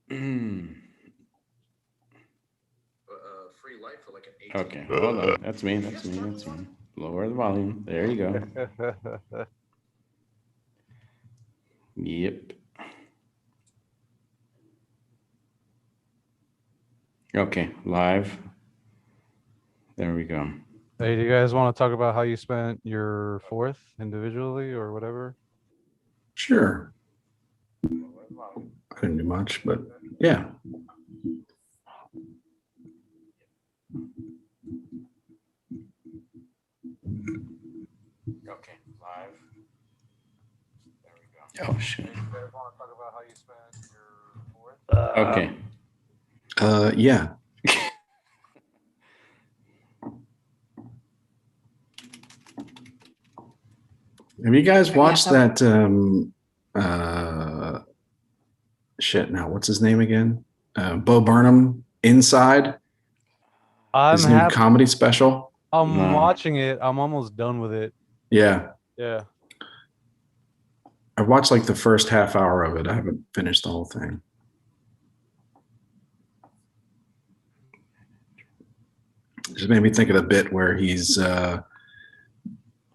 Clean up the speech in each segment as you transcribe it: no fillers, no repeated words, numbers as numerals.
Free light for like an 18. Okay, hold on. That's me. That's me. That's me. Lower the volume. There you go. Yep. Okay, live. There we go. Hey, do you guys want to talk about how you spent your fourth individually or whatever? Sure. I didn't do much, but yeah. Okay, live. There we go. Oh shit. You guys want to talk about how you spent your fourth? Okay. Yeah. Have you guys watched that shit now? What's his name again? Bo Burnham Inside. His new comedy special. I'm watching it. I'm almost done with it. Yeah. Yeah. I watched like the first half hour of it. I haven't finished the whole thing. Just made me think of the bit where he's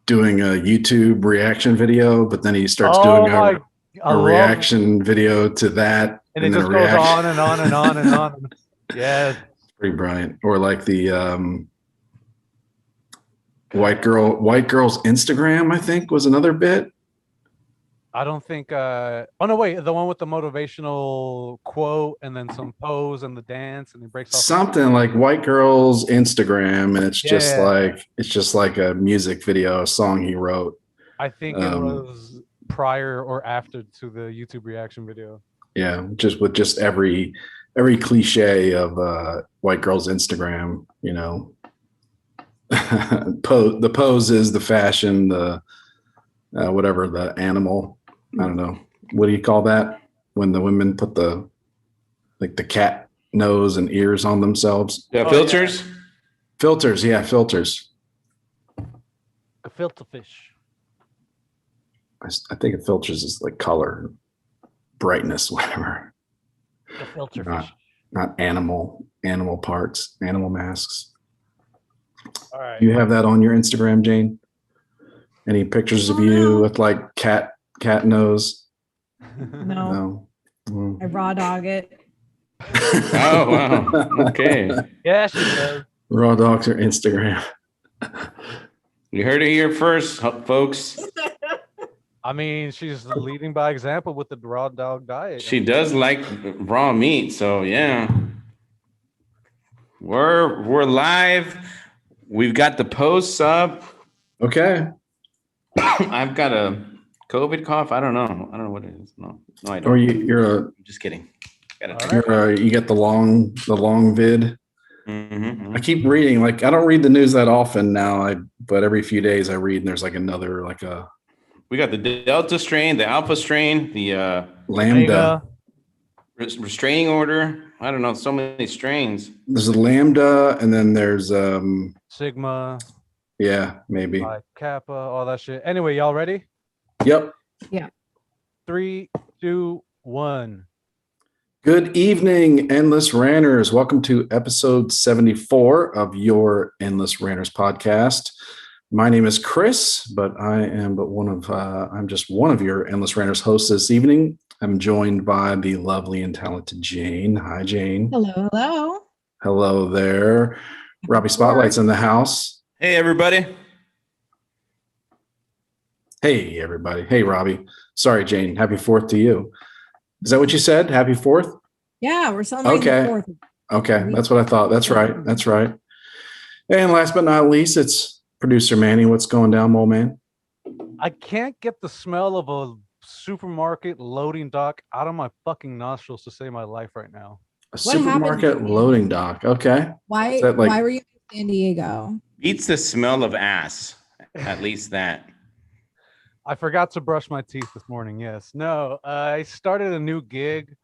doing a YouTube reaction video, but then he starts doing a reaction video to that. And it just goes on and on and on and on. Yeah. It's pretty brilliant. Or like the white girl's Instagram, I think, was another bit. I don't think oh no, wait, the one with the motivational quote and then some pose and the dance and he breaks off something like white girl's Instagram, and it's just like a music video, a song he wrote. I think it was prior or after to the YouTube reaction video. Yeah, just with just every cliche of white girl's Instagram, you know. The poses, the fashion, the whatever, the animal. I don't know. What do you call that? When the women put the cat nose and ears on themselves. Yeah, filters? Yeah. Filters, yeah, filters. A filter fish. I think it filters is like color, brightness, whatever. A filter fish. Not animal parts, animal masks. All right. You have that on your Instagram, Jane? Any pictures of you with like cat nose? No. I raw dog it. Oh wow. Okay. Yeah, she does. Raw dogs or Instagram. You heard it here first, folks. I mean, she's leading by example with the raw dog diet. She does like raw meat, so yeah. We're live. We've got the posts up. Okay. I've got a COVID cough. I don't know what it is. No, I don't. Or I'm just kidding. You get the long vid. Mm-hmm. I keep reading. Like I don't read the news that often now. But every few days I read, and there's like another like a. We got the Delta strain, the Alpha strain, the Lambda restraining order. I don't know, so many strains. There's a Lambda, and then there's Sigma. Yeah, maybe. Like Kappa, all that shit. Anyway, y'all ready? Yep. Yeah. 3, 2, 1. Good evening, Endless Ranters. Welcome to episode 74 of your Endless Ranters podcast. My name is Chris, but I'm just one of your Endless Ranters hosts this evening. I'm joined by the lovely and talented Jane. Hi, Jane. Hello. Hello there. Robbie Spotlight's in the house. Hey, everybody. Hey, everybody. Hey, Robbie. Sorry, Jane. Happy 4th to you. Is that what you said? Happy 4th? Yeah, we're celebrating the 4th. Okay, that's what I thought. That's right. And last but not least, it's producer Manny. What's going down, Mo Man? I can't get the smell of a supermarket loading dock out of my fucking nostrils to save my life right now. A supermarket loading dock. Okay. Why were you in San Diego? Beats the smell of ass. At least that. I forgot to brush my teeth this morning. Yes. No, I started a new gig.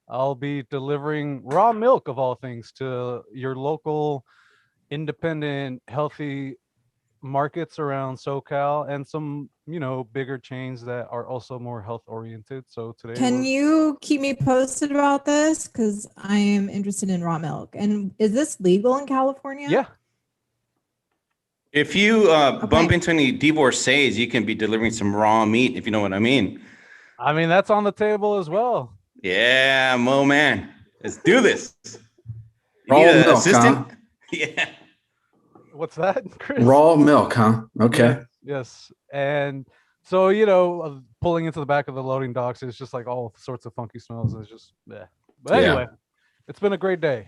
I'll be delivering raw milk of all things to your local independent healthy markets around SoCal and some, bigger chains that are also more health oriented. So today, Can you keep me posted about this? Because I am interested in raw milk. And is this legal in California? Yeah. If you bump into any divorcees, you can be delivering some raw meat, if you know what I mean. I mean, that's on the table as well. Yeah, Mo man. Let's do this. You Raw need an milk, assistant? huh? Yeah. What's that, Chris? Raw milk, huh? Okay. Yes. And so, pulling into the back of the loading docks, it's just like all sorts of funky smells. It's just, yeah. But anyway, It's been a great day.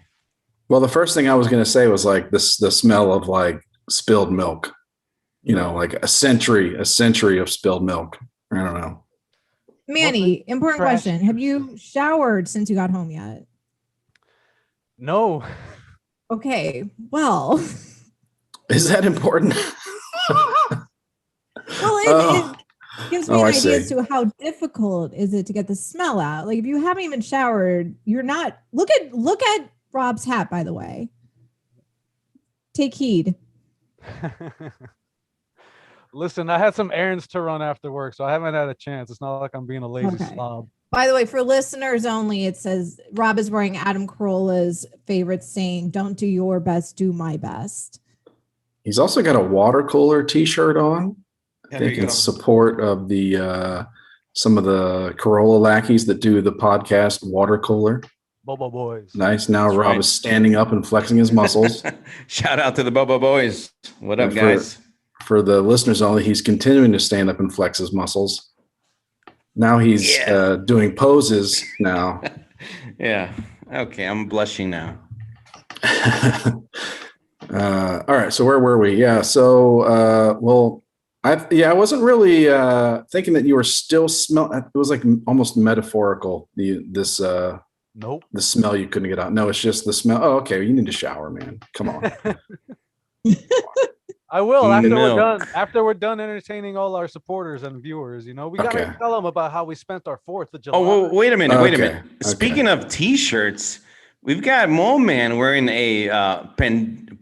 Well, the first thing I was going to say was like this, the smell of like spilled milk, like a century of spilled milk. I don't know. Manny, important trash question. Have you showered since you got home yet? No. Okay. Well, Is that important? it gives me an I idea as see. to how difficult is it to get the smell out. Like if you haven't even showered, you're not. Look at Rob's hat, by the way. Take heed. Listen, I had some errands to run after work, so I haven't had a chance. It's not like I'm being a lazy slob. By the way, for listeners only, it says Rob is wearing Adam Carolla's favorite saying, "Don't do your best, do my best." He's also got a water cooler T-shirt on. I Yeah, think in support of the some of the Corolla lackeys that do the podcast Water Cooler. Bobo Boys. Nice. Now That's Rob right. is standing up and flexing his muscles. Shout out to the Bobo Boys. What up, guys? For the listeners only, he's continuing to stand up and flex his muscles. Now he's doing poses now. Yeah. Okay, I'm blushing now. All right. So where were we? Yeah. So, I wasn't really thinking that you were still smell. It was like almost metaphorical. Nope. The smell you couldn't get out. No, it's just the smell. Oh, okay. You need to shower, man. Come on. I will after we're Milk. done. After we're done entertaining all our supporters and viewers, we gotta tell them about how we spent our 4th of July. Oh, wait a minute. Wait a Okay, minute. Speaking of T-shirts, we've got Mo Man wearing a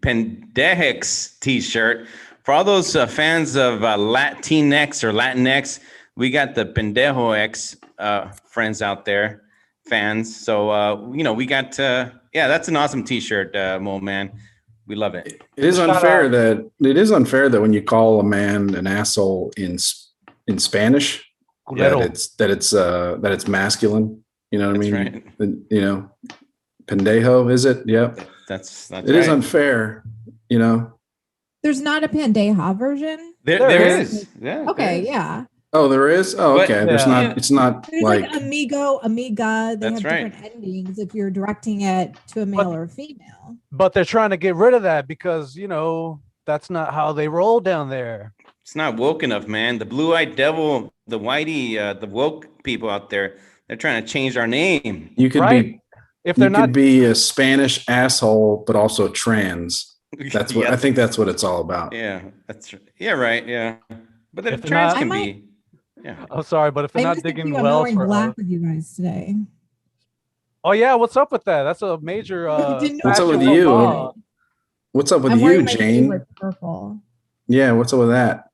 Pendejex T-shirt. For all those fans of Latinx or Latinx, we got the Pendejo X friends out there, fans. So, we got, that's an awesome T-shirt, Mo Man. We love it. It is unfair that when you call a man an asshole in Spanish, that it's masculine. You know what I mean? Right. Pendejo, is it? Yep. That's It is unfair. There's not a Pandeja version. There is. Yeah. Okay, yeah. Oh, there is. Oh, But- okay. There's not. It's not There's like. like amigo, amiga. They That's have right. different endings if you're directing it to a male or a female. But they're trying to get rid of that because that's not how they roll down there. It's not woke enough, man. The blue-eyed devil, the whitey, the woke people out there, they're trying to change our name. You could Right. be. If they're You not could be a Spanish asshole, but also trans. That's what I think. That's what it's all about. Yeah, right. Yeah, but the If they're trans not- can I be. Yeah. I'm sorry, but if they're I'm not just digging thinking well wearing for black us. with you guys today. Oh yeah, what's up with that? That's a major What's up with fashion you? faux pas. What's up with I'm you, wearing my Jane? favorite purple. Yeah, what's up with that?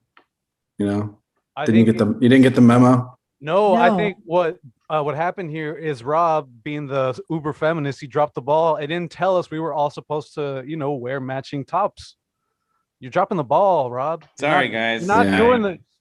I You didn't get the memo? No, I No. think what happened here is Rob, being the uber feminist, he dropped the ball. It didn't tell us we were all supposed to, wear matching tops. You're dropping the ball, Rob. Sorry, guys.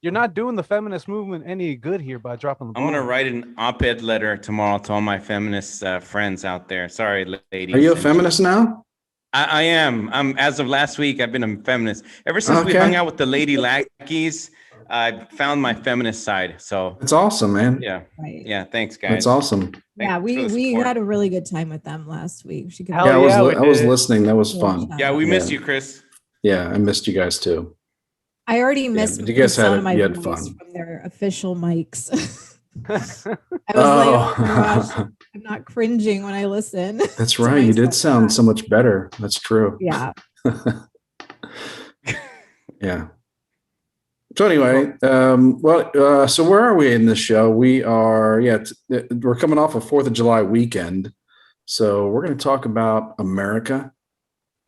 You're not doing the feminist movement any good here by dropping the ball. I'm gonna write an op-ed letter tomorrow to all my feminist friends out there. Sorry, ladies. Are you a feminist now? I am. As of last week, I've been a feminist. Ever since we Okay. hung out with the lady lackeys, I found my feminist side. So It's awesome, man. Right. yeah. Thanks, guys. That's awesome. Yeah, Thanks for the we support. had a really good time with them last week. She could Hell Yeah, we I was did. listening. That was fun. Yeah, we Yeah. missed you, Chris. Yeah, I missed you guys too. I already missed but you guys the sound had of my you had voice fun. from their official mics. I was like, Oh, oh my gosh, I'm not cringing when I listen. that's right. You did sound so much better. That's true. Yeah. Yeah. So anyway, so where are we in this show? We are, we're coming off a 4th of July weekend. So we're going to talk about America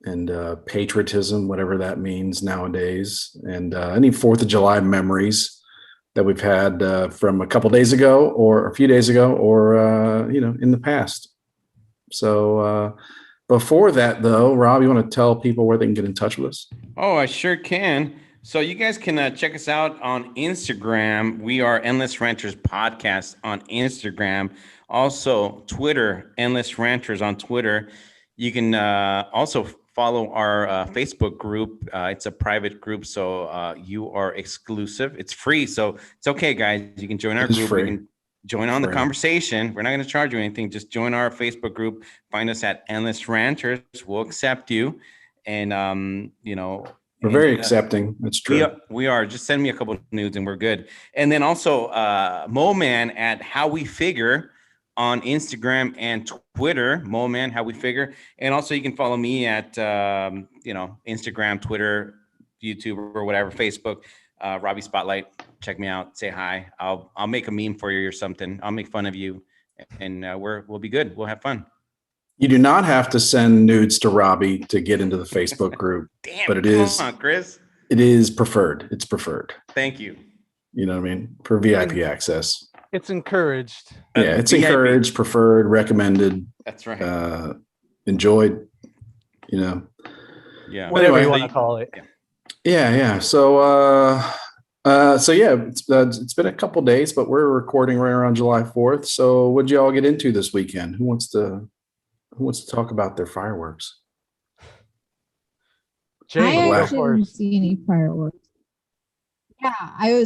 and patriotism, whatever that means nowadays, and any 4th of July memories that we've had from a couple days ago or a few days ago or, in the past. So before that, though, Rob, you want to tell people where they can get in touch with us? Oh, I sure can. So you guys can check us out on Instagram. We are Endless Ranters Podcast on Instagram. Also, Twitter, Endless Ranters on Twitter. You can also follow our Facebook group. It's a private group, so you are exclusive. It's free, so it's okay, guys. You can join our It's group. free. You can join on the Free. conversation. We're not going to charge you anything. Just join our Facebook group. Find us at Endless Ranters. We'll accept you. And, We're very accepting. That's true. we are. Just send me a couple of nudes and we're good. And then also Moman at How We Figure on Instagram and Twitter. Moman, How We Figure. And also you can follow me at, Instagram, Twitter, YouTube or whatever, Facebook, Robbie Spotlight. Check me out. Say hi. I'll make a meme for you or something. I'll make fun of you and we'll be good. We'll have fun. You do not have to send nudes to Robbie to get into the Facebook group. Damn, but come on, Chris. It is preferred. It's preferred. Thank you. You know what I mean? For VIP access. It's encouraged. Yeah, it's VIP. encouraged, preferred, recommended, That's right. enjoyed, Yeah. Whatever Anyway. you want to call it. Yeah. So it's been a couple days, but we're recording right around July 4th. So what'd you all get into this weekend? Who wants to talk about their fireworks? Jay, I go actually didn't first. see any fireworks. Yeah, I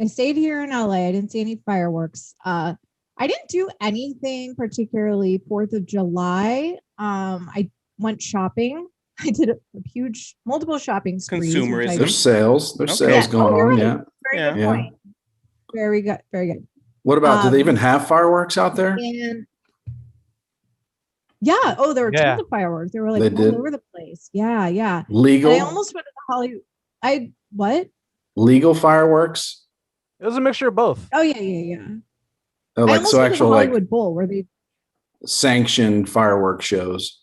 stayed here in LA. I didn't see any fireworks. I didn't do anything particularly 4th of July. I went shopping. I did a huge multiple shopping sprees. which I Consumerism. There's sales. There's Okay. sales Yeah. going you're on. right. Yeah. Very Yeah. good Yeah. point. Very good. Very good. What about? Do they Um, even have fireworks out there? And yeah, there were Yeah. tons of fireworks. They were like They all did? over the place. Yeah. And Legal? I almost went to the Hollywood. What? Legal fireworks? It was a mixture of both. Oh yeah. Oh, I like almost so went to the actual like Hollywood Bowl where they sanctioned fireworks shows.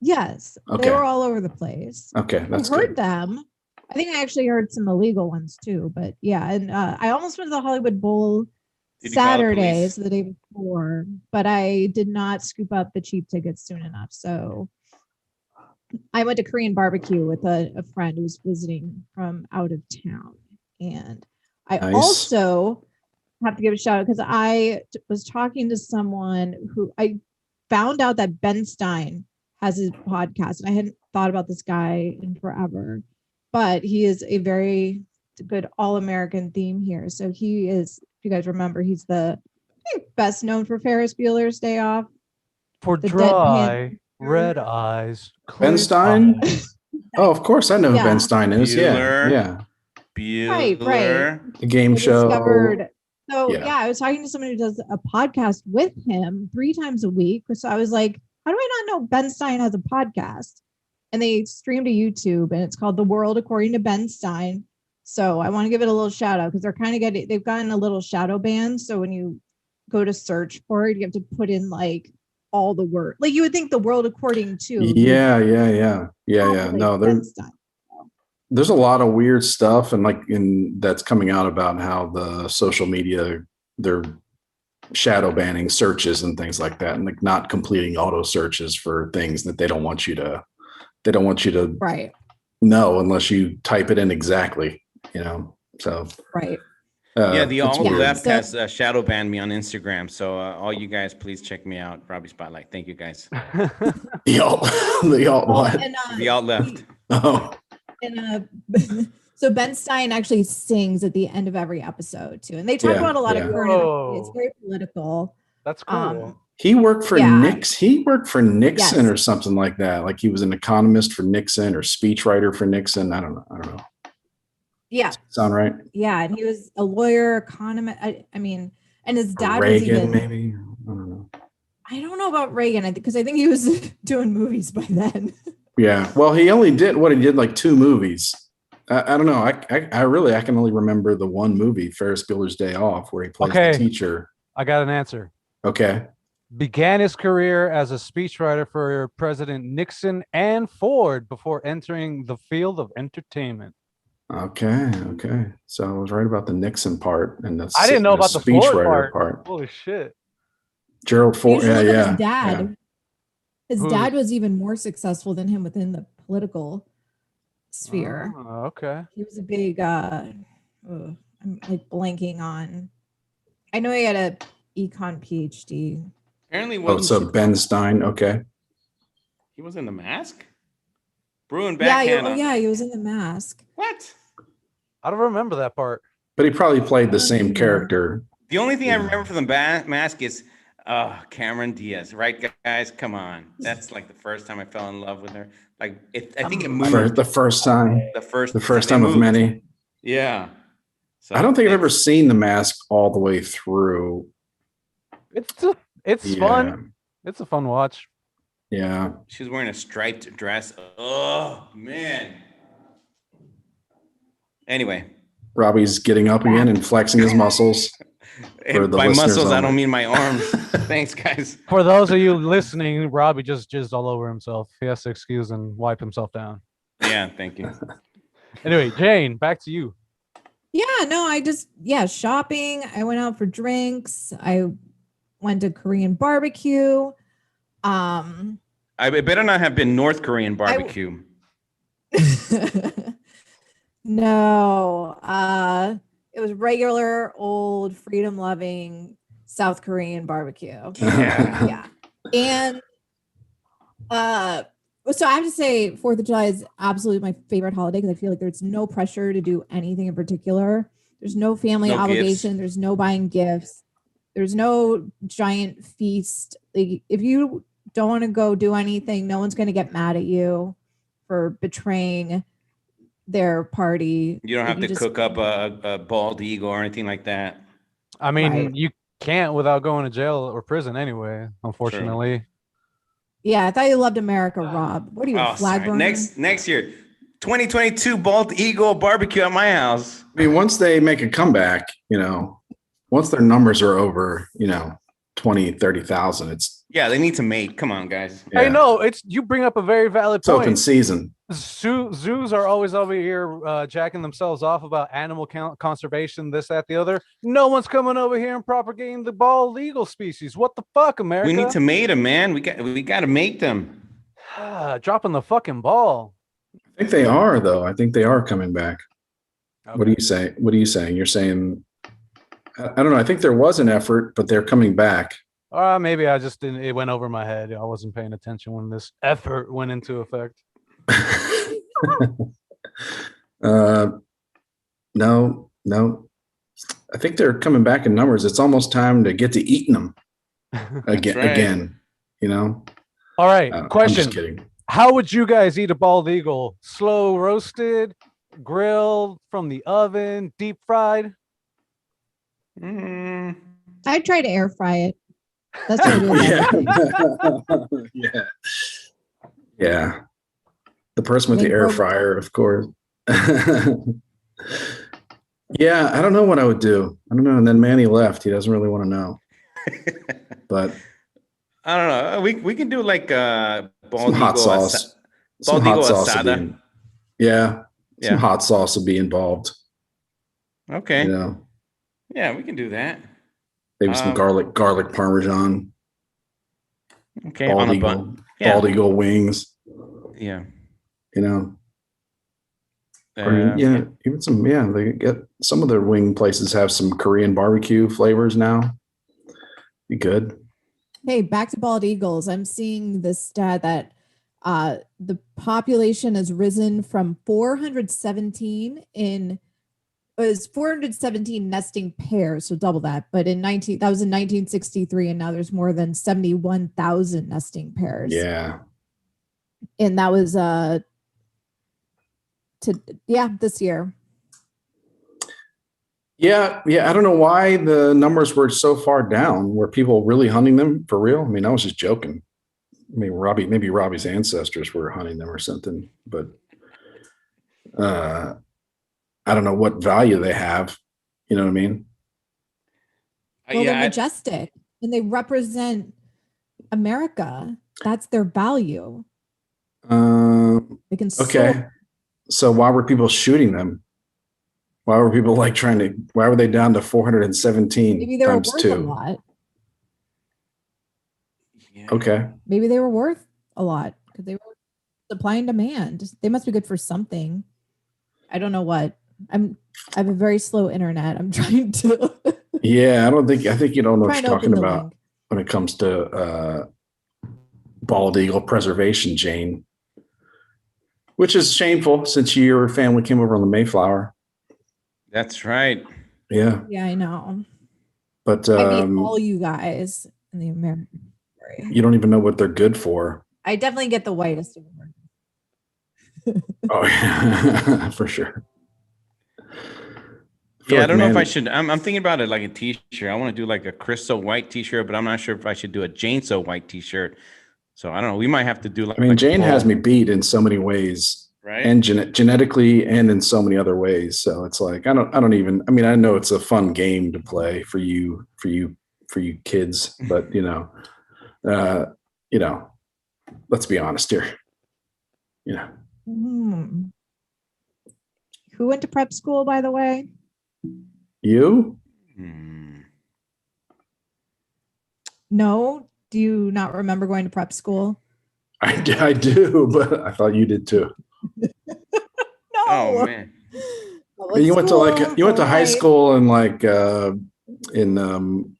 yes, Okay. they were all over the place. Okay, that's I heard good. them. I think I actually heard some illegal ones too, but yeah, and I almost went to the Hollywood Bowl Did you call the Saturday, police? so the day before, but I did not scoop up the cheap tickets soon enough. So I went to Korean barbecue with a friend who was visiting from out of town, and I Nice. also have to give a shout out because I was talking to someone who I found out that Ben Stein has his podcast, and I hadn't thought about this guy in forever, but he is a very good all-American theme here. So he is, if you guys remember, he's I think best known for Ferris Bueller's Day Off. For The dry, deadpan- red eyes. Ben clear Stein? eyes. Oh, of course I know who Yeah. Ben Stein is. Bueller. Yeah. Right. Bueller. The game I show. discovered. So Yeah. yeah, I was talking to someone who does a podcast with him 3 times a week. So I was like, how do I not know Ben Stein has a podcast? And they streamed to YouTube, and it's called The World According to Ben Stein. So I want to give it a little shout out because they've gotten a little shadow ban. So when you go to search for it, you have to put in like all the word. Like you would think The World According to. Yeah. like No, Ben Stein. there's a lot of weird stuff and that's coming out about how the social media, they're shadow banning searches and things like that, and like not completing auto searches for things that they don't want you to Right. know unless you type it in exactly, so Right. Yeah, the it's alt weird. left So- has shadow banned me on Instagram. So all you guys, please check me out. Robbie Spotlight. Thank you guys. the alt what? And, The alt left. Oh, And so Ben Stein actually sings at the end of every episode too, and they talk Yeah, about a lot yeah. of current events. It's very political. That's cool. he worked for Yeah. He worked for Nixon Yes. or something like that. Like he was an economist for Nixon or speechwriter for Nixon. I don't know. Yeah, Sound right? yeah, and he was a lawyer, economist. I mean, and his dad was Reagan, even. maybe. I don't know. I don't know about Reagan because I think he was doing movies by then. Yeah. Well, he only did like 2 movies. I don't know. I can only remember the one movie, Ferris Bueller's Day Off, where he plays Okay. the teacher. I got an answer. Okay. Began his career as a speechwriter for President Nixon and Ford before entering the field of entertainment. Okay. So I was right about the Nixon part and I didn't know about the Ford speechwriter part. Holy shit. Gerald You Ford. should look Yeah. up his dad. yeah. His Who's- dad was even more successful than him within the political sphere. Oh, okay. He was a big I'm like blanking on. I know he had a econ PhD. Apparently, Oh, was so Ben Stein. Okay. he was in The Mask? Brewing Yeah, backhand. he was in The Mask. What? I don't remember that part. But he probably played the I don't same either. character. The only thing I Yeah. remember from The Mask is Cameron Diaz. Right, guys? Come on. That's like the first time I fell in love with her. Like, I think it moved. For the first time. The first The time time of moved. many. Yeah. So I don't think I've ever it's- seen The Mask all the way through. It's fun. It's a fun watch. Yeah. She was wearing a striped dress. Oh, man. Anyway. Robbie's getting up again and flexing his muscles. For the By listeners muscles, I only. don't mean my arms. Thanks, guys. For those of you listening, Robbie just jizzed all over himself. He has to excuse and wipe himself down. Yeah, thank you. Anyway, Jane, back to you. Yeah, no, shopping. I went out for drinks. I went to Korean barbecue. I better not have been North Korean barbecue. No, it was regular old freedom loving South Korean barbecue. Yeah. And so I have to say 4th of July is absolutely my favorite holiday because I feel like there's no pressure to do anything in particular. There's no family No obligation. gifts. There's no buying gifts. There's no giant feast. Like if you don't want to go do anything, no one's going to get mad at you for betraying their party. You don't have to just- cook up a bald eagle or anything like that. I mean, Right. you can't without going to jail or prison anyway, unfortunately. Yeah, I thought you loved America, Rob. What are you, a flag sorry. burner? Next year, 2022 bald eagle barbecue at my house. I mean, once they make a comeback, once their numbers are over, 20, 30,000, it's Yeah, they need to mate. Come on, guys. Hey, no, you bring up a very valid it's open point. season. Zoos are always over here jacking themselves off about animal conservation, this, that, the other. No one's coming over here and propagating the bald eagle species. What the fuck, America? We need to mate them, man. We got to mate them. Dropping the fucking ball. I think they are, though. I think they are coming back. Okay. What do you say? What are you saying? You're saying, I don't know. I think there was an effort, but they're coming back. Maybe I just didn't. It went over my head. I wasn't paying attention when this effort went into effect. No. I think they're coming back in numbers. It's almost time to get to eating them again. right. Again, All right. I'm Question. just kidding. How would you guys eat a bald eagle? Slow roasted, grilled from the oven, deep fried? I try to air fry it. That's what I do. Yeah. The person with the air fryer, of course. Yeah, I don't know what I would do. I don't know. And then Manny left. He doesn't really want to know. But I don't know. We can do like bald some hot eagle sauce. Some bald eagle hot sauce would asada. be some hot sauce would be involved. Okay. Yeah, we can do that. Maybe some garlic Parmesan. Okay, Bald on a eagle, bun. Yeah. bald eagle wings. Yeah. Even some. They get some of their wing places have some Korean barbecue flavors now. Be good. Hey, back to bald eagles. I'm seeing this stat that the population has risen from 417 nesting pairs, so double that. But that was in 1963, and now there's more than 71,000 nesting pairs. Yeah. And that was this year. Yeah. I don't know why the numbers were so far down. Were people really hunting them for real? I mean, I was just joking. I mean, maybe Robbie's ancestors were hunting them or something, but I don't know what value they have. You know what I mean? Well, they're majestic, and they represent America. That's their value. They can Okay. So why were people shooting them? Why were people like why were they down to 417 maybe they were times worth a 2? lot. Yeah. Okay. Maybe they were worth a lot because they were supply and demand. They must be good for something. I don't know what. I have a very slow internet. I'm trying to Yeah, I think you don't know what trying you're to talking open the about link. when it comes to bald eagle preservation, Jane. Which is shameful since your family came over on the Mayflower. That's right. Yeah. Yeah, I know. But I beat all you guys in the American story. you don't even know what they're good for. I definitely get the whitest of them. Oh, yeah, for sure. Yeah, I don't know if I should. I'm thinking about it like a t-shirt. I want to do like a Chris So White t-shirt, but I'm not sure if I should do a Jane So White t-shirt. So I don't know. We might have to do like. I mean, like Jane has me beat in so many ways, right? And genetically, and in so many other ways. So it's like I don't even. I mean, I know it's a fun game to play for you kids, but you know, let's be honest here. You know, Who went to prep school, by the way? you. No, do you not remember going to prep school? I do, but I thought you did too. No. Oh man. You went to high school and like in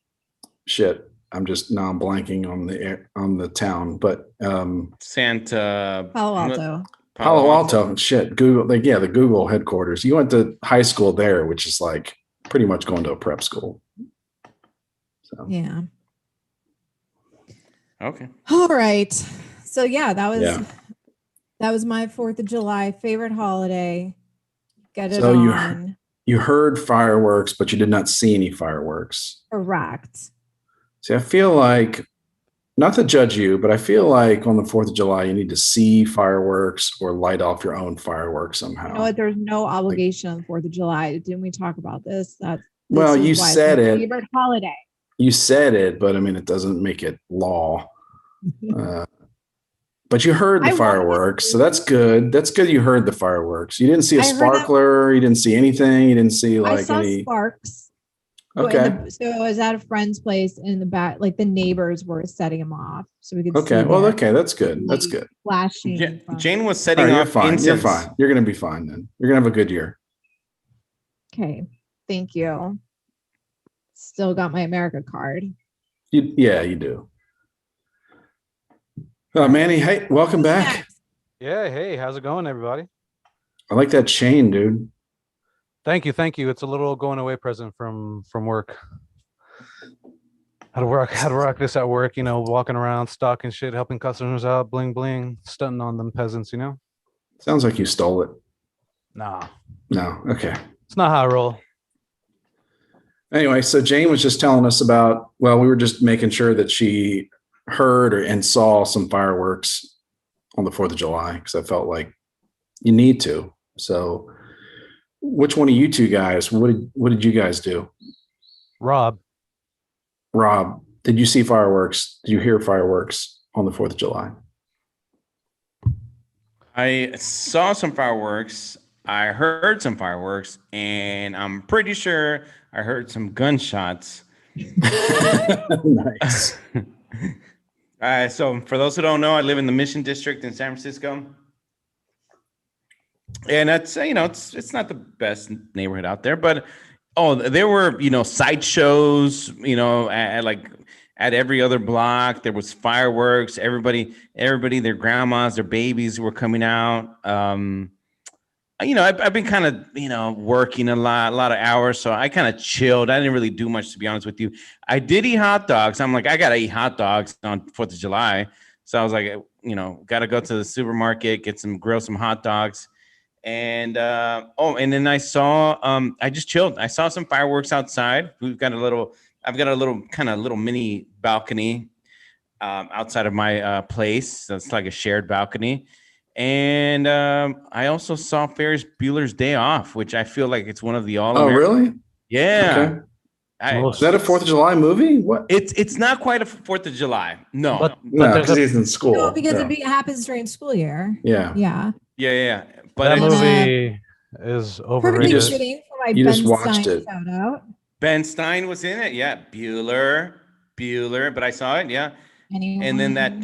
shit. I'm blanking on the town, but Santa Palo Alto. Palo Alto. Shit, Google. Like the Google headquarters. You went to high school there, which is like pretty much going to a prep school. So Yeah. Okay. All right. So yeah, that was my 4th of July favorite holiday. Get it So on. you heard fireworks, but you did not see any fireworks. Correct. See, I feel like, not to judge you, but I feel like on the 4th of July, you need to see fireworks or light off your own fireworks somehow. You know what? There's no obligation on 4th of July. Didn't we talk about this? Well, you said it. Favorite holiday. You said it, but I mean, it doesn't make it law. But you heard the fireworks, so that's good. That's good. You heard the fireworks. You didn't see a sparkler. You didn't see anything. You didn't see like I saw any sparks. Okay. So I was at a friend's place in the back, like the neighbors were setting them off, so we could. Okay. See Well, okay, that's good. That's good. Flashing. Jane was setting you're off fine. incense. You're fine. You're gonna be fine then. You're gonna have a good year. Okay. Thank you. Still got my America card. Yeah, you do. Manny, hey, welcome back. Yeah, hey, how's it going, everybody? I like that chain, dude. Thank you. It's a little going away present from work. How to rock this at work, walking around, stocking shit, helping customers out, bling bling, stunting on them peasants, Sounds like you stole it. Nah. No, okay. It's not how I roll. Anyway, so Jane was just telling us about, well, we were just making sure that she heard and saw some fireworks on the 4th of July because I felt like you need to. So which one of you two guys, what did you guys do? Rob, did you see fireworks? Did you hear fireworks on the 4th of July? I saw some fireworks. I heard some fireworks, and I'm pretty sure I heard some gunshots. Nice. So for those who don't know, I live in the Mission District in San Francisco. And that's, it's not the best neighborhood out there, but there were, sideshows, at every other block. There was fireworks. Everybody, their grandmas, their babies were coming out. I've been kind of, working a lot of hours. So I kind of chilled. I didn't really do much, to be honest with you. I did eat hot dogs. I'm like, I got to eat hot dogs on 4th of July. So I was like, got to go to the supermarket, grill some hot dogs. And, and then I saw, I just chilled. I saw some fireworks outside. I've got a little mini balcony, outside of my, place. That's like a shared balcony. And I also saw Ferris Bueller's Day Off, which I feel like it's one of the Oh, really? Yeah. Okay. Is that a 4th of July movie? What? It's not quite a 4th of July. No. But No, there's because a, he's in school. No, because Yeah. it happens during school year. Yeah. Yeah. Yeah. But that it's, movie is Perfectly overrated. just- fitting for my you Ben just watched Stein it. shout out. Ben Stein was in it. Yeah. Bueller. But I saw it. Yeah. And then that,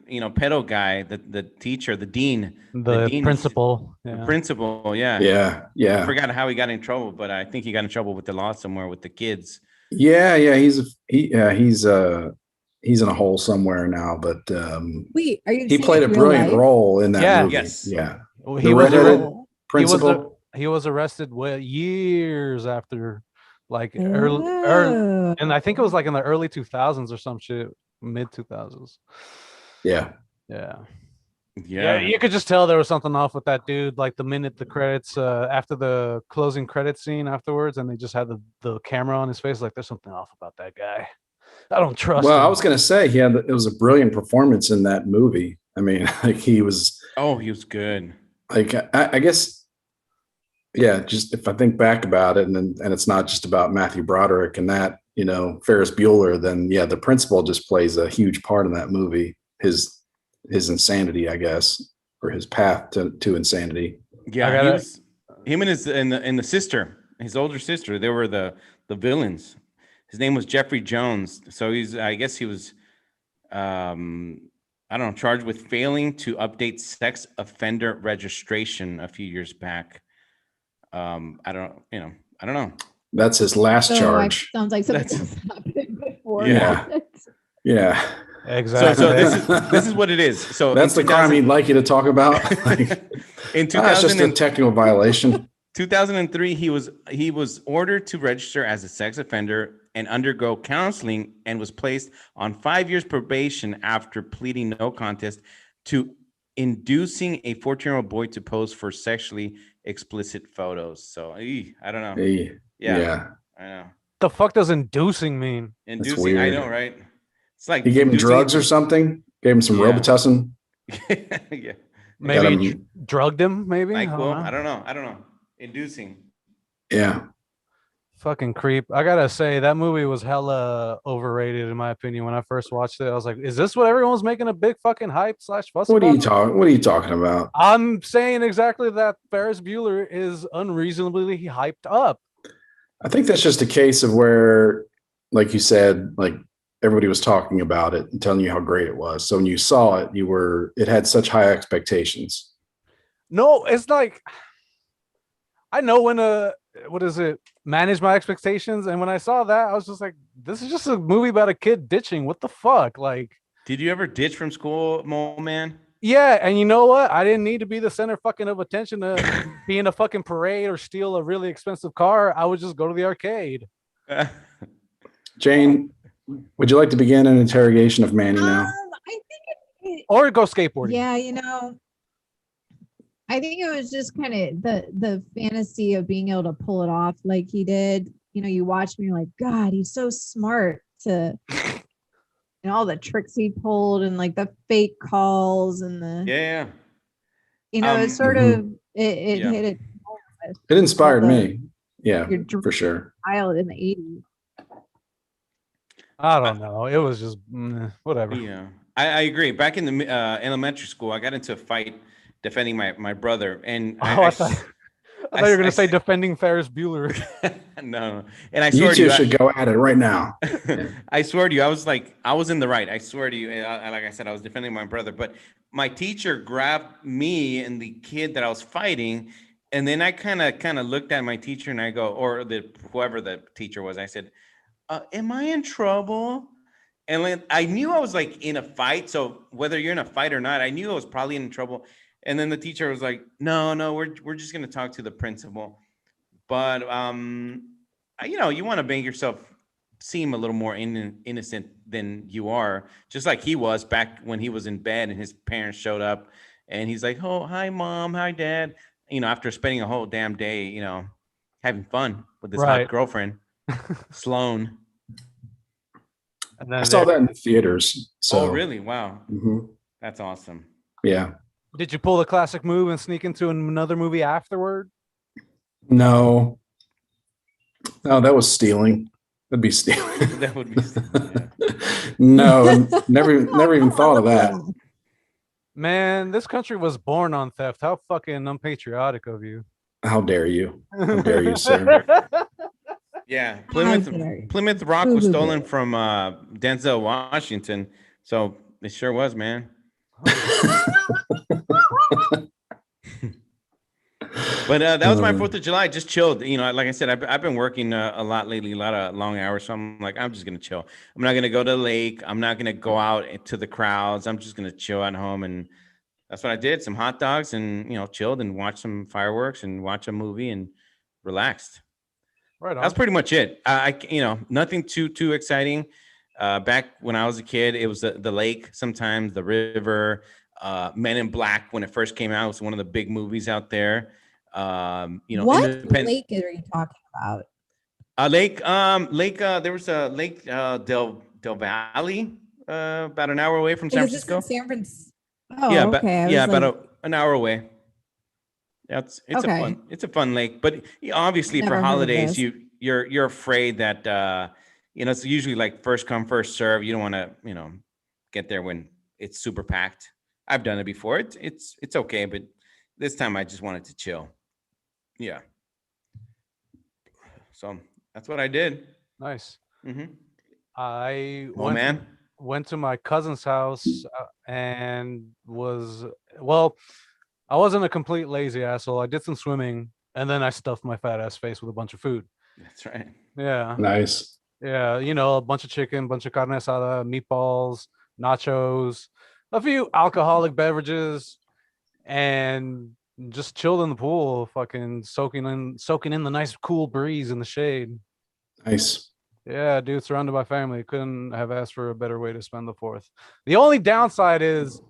pedo guy, the teacher, the dean. The dean- principal. The Yeah. principal. Yeah. Yeah. I Yeah. forgot how he got in trouble, but I think he got in trouble with the law somewhere with the kids. Yeah. He's in a hole somewhere now, but Wait, are you? he saying played a in real brilliant life? role in that Yeah. movie. Yes. Yeah. Well, The he was redheaded Oh. principal. he was arrested years after, like Oh. and I think it was like in the early 2000s or some shit, mid 2000s. Yeah. Yeah. Yeah. You could just tell there was something off with that dude. Like the minute the credits, after the closing credit scene afterwards, and they just had the camera on his face, like there's something off about that guy. I don't trust Well, him. I was going to say it was a brilliant performance in that movie. I mean, like he was He was good. like, I guess, yeah, just if I think back about it and it's not just about Matthew Broderick and that, Ferris Bueller, then yeah, the principal just plays a huge part in that movie. His insanity, I guess, or his path to insanity. Yeah, him and the sister, his older sister, they were the villains. His name was Jeffrey Jones. So I guess he was, I don't know, charged with failing to update sex offender registration a few years back. I don't know. That's his last So, charge. sounds like something that's happened before. Yeah. Yeah. Exactly. So this is what it is. So That's the crime he'd like you to talk about. In That's just a technical violation. 2003, he was ordered to register as a sex offender and undergo counseling, and was placed on 5 years probation after pleading no contest to inducing a 14-year-old boy to pose for sexually explicit photos. So I don't know. Yeah. I know. The fuck does inducing mean? Inducing, weird. I know, right? It's like He gave him drugs or something. Gave him some Robitussin. Yeah. Maybe drugged him. Maybe. I don't know. Inducing. Yeah. Fucking creep. I gotta say that movie was hella overrated in my opinion. When I first watched it, I was like, "Is this what everyone's making a big fucking hype / fuss What about?" are you talking about? I'm saying exactly that. Ferris Bueller is unreasonably hyped up. I think that's just a case of where, like you said, like everybody was talking about it and telling you how great it was. So when you saw it, it had such high expectations. No, it's like I know when manage my expectations, and when I saw that, I was just like, this is just a movie about a kid ditching. What the fuck? Like, did you ever ditch from school, Mo Man? Yeah, and you know what? I didn't need to be the center fucking of attention to be in a fucking parade or steal a really expensive car. I would just go to the arcade. Jane, would you like to begin an interrogation of Manny now? I think or go skateboarding. Yeah, I think it was just kind of the fantasy of being able to pull it off like he did. You watch me, you're like, God, he's so smart to, all the tricks he pulled and like the fake calls and the it's sort of it hit it. It inspired me. Yeah, for sure. Child in the 80s. I don't know. It was just whatever. Yeah, I agree. Back in the elementary school, I got into a fight defending my brother, and I thought you were gonna say defending Ferris Bueller. No, and I swear you two should go at it right now. I swear to you, I was in the right. I swear to you, like I said, I was defending my brother, but my teacher grabbed me and the kid that I was fighting, and then I kind of looked at my teacher and I go, or whoever the teacher was, I said, "Am I in trouble?" And then I knew I was like in a fight. So whether you're in a fight or not, I knew I was probably in trouble. And then the teacher was like, no, we're just going to talk to the principal. But, you want to make yourself seem a little more innocent than you are, just like he was back when he was in bed and his parents showed up and he's like, "Oh, hi, Mom. Hi, Dad." After spending a whole damn day, having fun with his hot girlfriend, Sloan. And then I saw that in the theaters. So. Oh, really? Wow. Mm-hmm. That's awesome. Yeah. Did you pull the classic move and sneak into another movie afterward? No, that was stealing. That'd be stealing. That would be stealing, No, never even thought of that. Man, this country was born on theft. How fucking unpatriotic of you. How dare you? How dare you, sir? Yeah, How dare you. Plymouth Rock Boo, was boo, stolen boo. from Denzel Washington, so it sure was, man. But that was my 4th of July. Just chilled. You know, like I said, I've been working a lot lately, a lot of long hours. So I'm like, I'm just gonna chill. I'm not gonna go to the lake. I'm not gonna go out to the crowds. I'm just gonna chill at home, and that's what I did. Some hot dogs, and chilled and watched some fireworks and watch a movie and relaxed. Right on. That's pretty much it. Nothing too exciting. Back when I was a kid, it was the lake, sometimes the river. Men in Black, when it first came out, was one of the big movies out there. What lake are you talking about? Lake. There was a Lake Del Valle, about an hour away from San Is this in Francisco. San Francisco? Oh, Yeah, okay. about an hour away. It's Okay. a fun lake, but obviously Never for heard of holidays this. you're afraid that it's usually like first come first serve. You don't want to get there when it's super packed. I've done it before. It's okay, but this time I just wanted to chill. Yeah. So that's what I did. Nice. Mm-hmm. I Oh man. went to my cousin's house and I wasn't a complete lazy asshole. I did some swimming and then I stuffed my fat ass face with a bunch of food. That's right. Yeah. Nice. Yeah. A bunch of chicken, bunch of carne asada, meatballs, nachos, a few alcoholic beverages, and just chilled in the pool, fucking soaking in the nice cool breeze in the shade. Nice. Yeah, dude, surrounded by family. Couldn't have asked for a better way to spend the 4th. The only downside is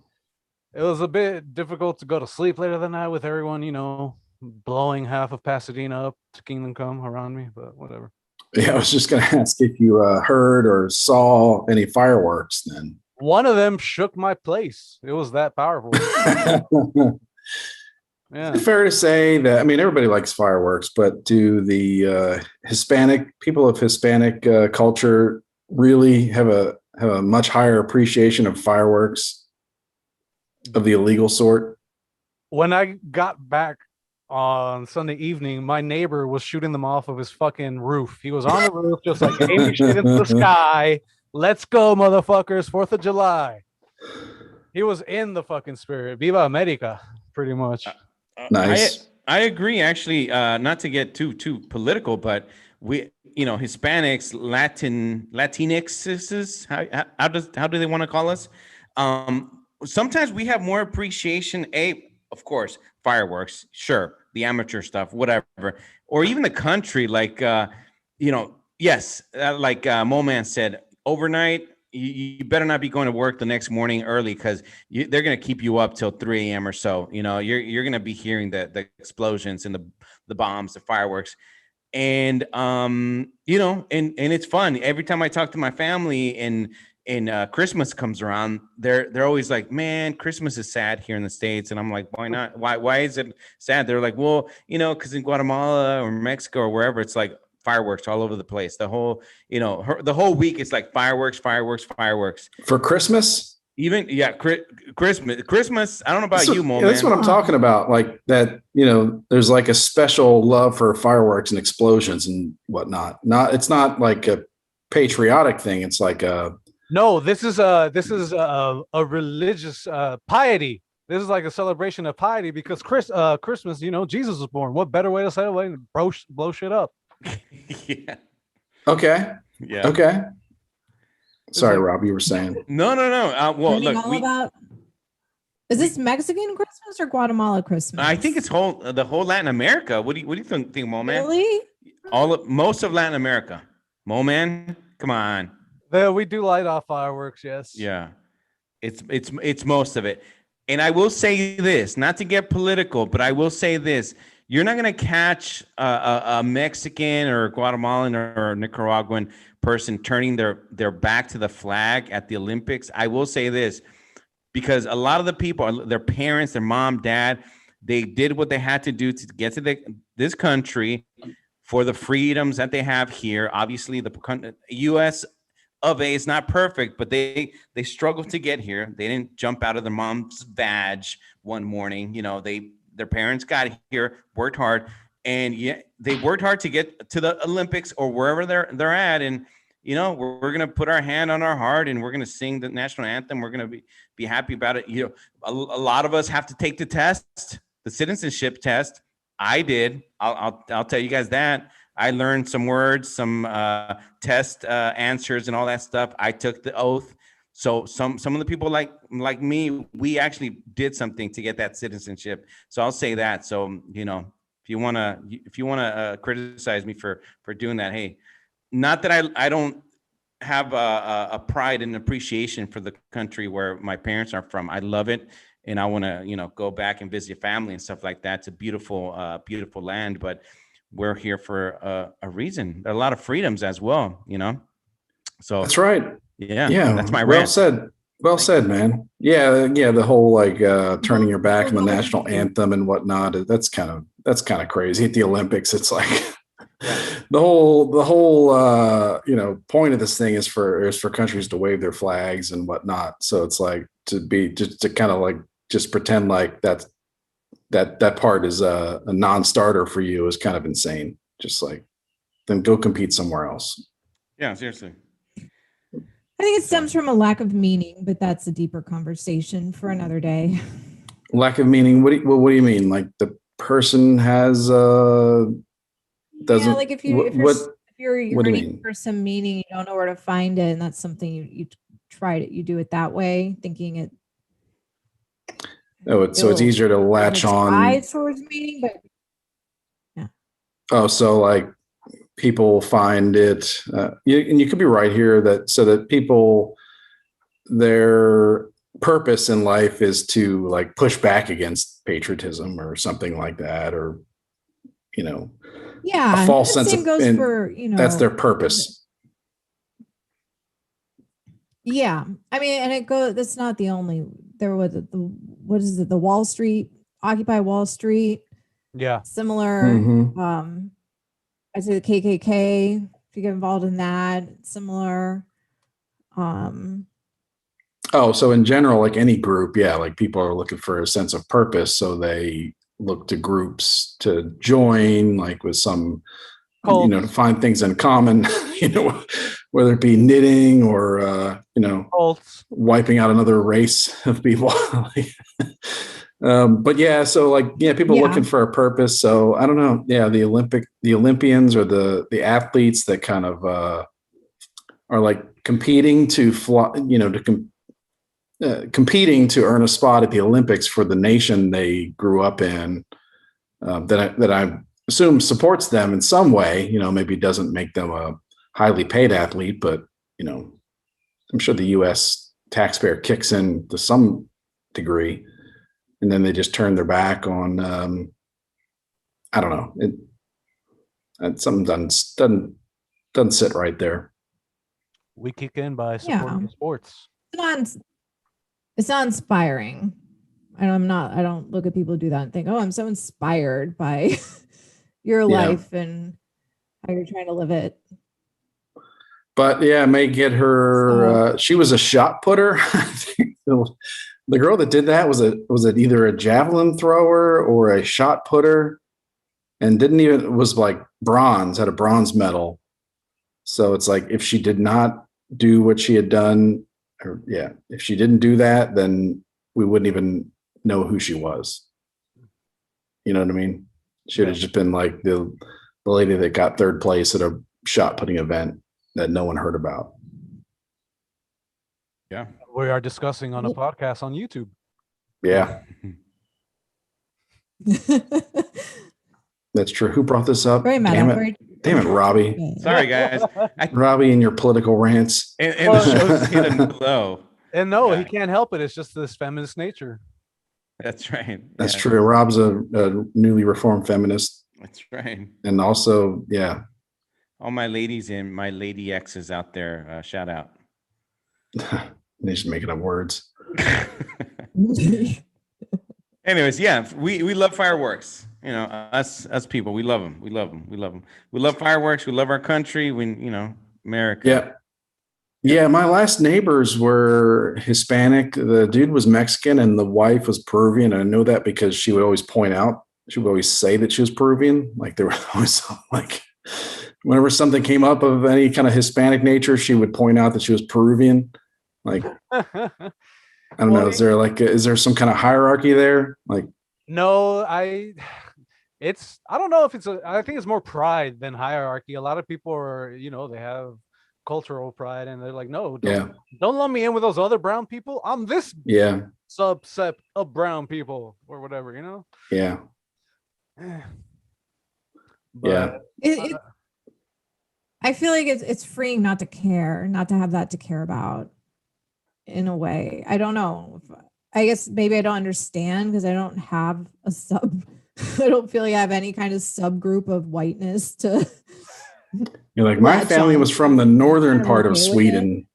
it was a bit difficult to go to sleep later than that with everyone, blowing half of Pasadena up to Kingdom Come around me, but whatever. Yeah, I was just going to ask if you heard or saw any fireworks then. One of them shook my place. It was that powerful. Yeah. Is it fair to say that, I mean, everybody likes fireworks, but do the people of Hispanic culture really have a much higher appreciation of fireworks of the illegal sort? When I got back on Sunday evening, my neighbor was shooting them off of his fucking roof. He was on the roof, just like aiming shit into the sky. Let's go, motherfuckers! 4th of July. He was in the fucking spirit. Viva America, pretty much. Nice. I agree. Actually, not to get too political, but we, Hispanics, Latinx, how do they want to call us? Sometimes we have more appreciation. Of course, fireworks, sure, the amateur stuff, whatever, or even the country, like yes, like Mo Man said, overnight. You better not be going to work the next morning early because they're going to keep you up till 3 a.m. or so. You're going to be hearing the explosions and the bombs, the fireworks. And, and it's fun. Every time I talk to my family and Christmas comes around, they're always like, man, Christmas is sad here in the States. And I'm like, why not? Why is it sad? They're like, well, because in Guatemala or Mexico or wherever, it's like fireworks all over the place. The whole, the whole week it's like fireworks For Christmas. Even Christmas. I don't know about you, Mo. That's what I'm talking about. Like that, there's like a special love for fireworks and explosions and whatnot. It's not like a patriotic thing. It's like no. This is a religious piety. This is like a celebration of piety because Christmas, Jesus was born. What better way to celebrate than blow shit up? Yeah. Okay. Yeah. Okay. Sorry, Rob, you were saying. No. Well, look, is this Mexican Christmas or Guatemala Christmas? I think it's the whole Latin America. What do you think, Mo Man? Really? Most of Latin America. Mo Man, come on. We do light off fireworks, yes. Yeah, it's most of it. And I will say this, not to get political, but I will say this. You're not going to catch a Mexican or Guatemalan or Nicaraguan person turning their back to the flag at the Olympics. I will say this, because a lot of the people, their parents, their mom, dad, they did what they had to do to get to this country, for the freedoms that they have here. Obviously, the U.S. of A is not perfect, but they struggled to get here. They didn't jump out of their mom's vag one morning. You know, their parents got here, worked hard, and they worked hard to get to the Olympics or wherever they're at. And you know, we're gonna put our hand on our heart and we're gonna sing the national anthem. We're gonna be happy about it. You know, a lot of us have to take the test, the citizenship test. I did. I'll tell you guys that. I learned some words, some test answers and all that stuff. I took the oath. So some of the people like me, we actually did something to get that citizenship. So I'll say that. So, you know, if you want to criticize me for doing that, hey, not that I don't have a pride and appreciation for the country where my parents are from. I love it. And I want to, you know, go back and visit family and stuff like that. It's a beautiful, beautiful land, but we're here for a reason. There are a lot of freedoms as well, you know? So That's right. Yeah. That's my well rant. said. Well said, man. Yeah. The whole like turning your back on the national anthem and whatnot. That's kind of crazy. At the Olympics, it's like the whole you know, point of this thing is for countries to wave their flags and whatnot. So it's like to kind of like just pretend like that part is a non-starter for you is kind of insane. Just like, then go compete somewhere else. Yeah, seriously. I think it stems from a lack of meaning, but that's a deeper conversation for another day. Lack of meaning. What do you mean? Like the person has doesn't. Yeah, like if you're what do you yearning mean? for some meaning, you don't know where to find it, and that's something you try it. You do it that way, thinking it. Oh, so it's easier to latch on. Towards meaning, but yeah. Oh, so like people find it, and you could be right here that people, their purpose in life is to like push back against patriotism or something like that, or you know, Yeah, a false the sense same of, goes and for, you know, that's their purpose. Yeah, I mean, and it goes. That's not the only. There was what is it? The Wall Street, Occupy Wall Street. Yeah. Similar. Mhm. I say the KKK. If you get involved in that, similar. Oh, so in general, like any group, yeah, like people are looking for a sense of purpose, so they look to groups to join, like with some, you know, to find things in common, you know, whether it be knitting or, you know, wiping out another race of people. But yeah, so like, yeah, people looking for a purpose. So I don't know. Yeah. The Olympians or the athletes that kind of, are like competing to fly, you know, competing to earn a spot at the Olympics for the nation they grew up in, that I assume supports them in some way, you know, maybe doesn't make them a highly paid athlete, but, you know, I'm sure the U.S. taxpayer kicks in to some degree, and then they just turn their back on, I don't know. Something doesn't sit right there. We kick in by supporting sports. It's not inspiring. And I don't look at people who do that and think, oh, I'm so inspired by your life and how you're trying to live it. But yeah, may get her, she was a shot putter. The girl that did that was it either a javelin thrower or a shot putter, and was like bronze, had a bronze medal. So it's like, if she did not do what she had done, if she didn't do that, then we wouldn't even know who she was. You know what I mean? She would have just been like the lady that got third place at a shot putting event that no one heard about. Yeah. We are discussing on a podcast on YouTube. Yeah. That's true. Who brought this up? Very meta. Damn it, Robbie. Sorry, guys. Robbie and your political rants. And the show's hidden low. And no, he can't help it. It's just this feminist nature. That's right. That's true. Rob's a newly reformed feminist. That's right. And also, all my ladies and my lady exes out there, shout out. They just making up words. Anyways, yeah, we love fireworks. You know, us people, we love them. We love them. We love them. We love fireworks. We love our country. We, you know, America. Yeah. Yeah, my last neighbors were Hispanic. The dude was Mexican and the wife was Peruvian. I know that because she would always point out, she would always say that she was Peruvian. Like there were always like whenever something came up of any kind of Hispanic nature, she would point out that she was Peruvian. Like I don't Well, know, is there some kind of hierarchy there? Like no, I don't know if I think it's more pride than hierarchy. A lot of people are, they have cultural pride and they're like, no, don't lump me in with those other brown people. I'm this subset of brown people or whatever, Yeah. But I feel like it's freeing not to care, not to have that to care about in a way. I don't know. I guess maybe I don't understand because I don't have I don't feel like I have any kind of subgroup of whiteness to. You're like, my family was from the northern part of okay Sweden.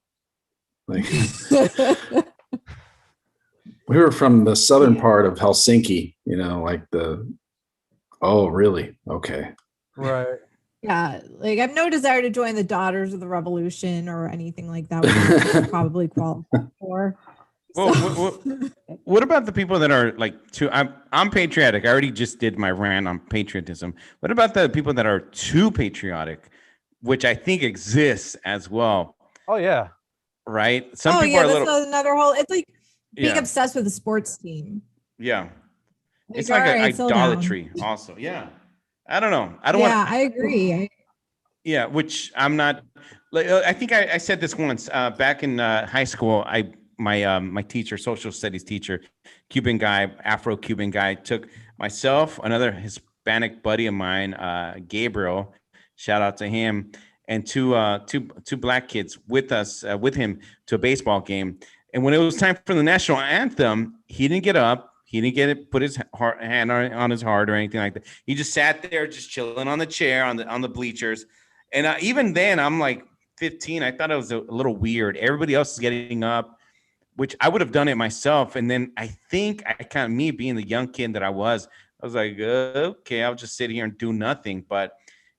Like we were from the southern part of Helsinki, oh, really? Okay. right. Yeah, like I have no desire to join the Daughters of the Revolution or anything like that, which I probably qualify for. Well, what about the people that are like I'm patriotic. I already just did my rant on patriotism. What about the people that are too patriotic, which I think exists as well? Oh yeah. Right. Some people are a little. Another whole. It's like being obsessed with a sports team. Yeah. It's like idolatry also. Yeah. I don't know. I don't want. Yeah, I agree. Yeah, which I'm not. I think I said this once back in high school. My teacher, social studies teacher, Cuban guy, Afro-Cuban guy, took myself, another Hispanic buddy of mine, Gabriel, shout out to him, and two black kids with him to a baseball game. And when it was time for the national anthem, he didn't get up. He didn't put his hand on his heart or anything like that. He just sat there, just chilling on the chair on the bleachers. And even then, I'm like 15. I thought it was a little weird. Everybody else is getting up, which I would have done it myself. And then I think me being the young kid that I was like, okay, I'll just sit here and do nothing. But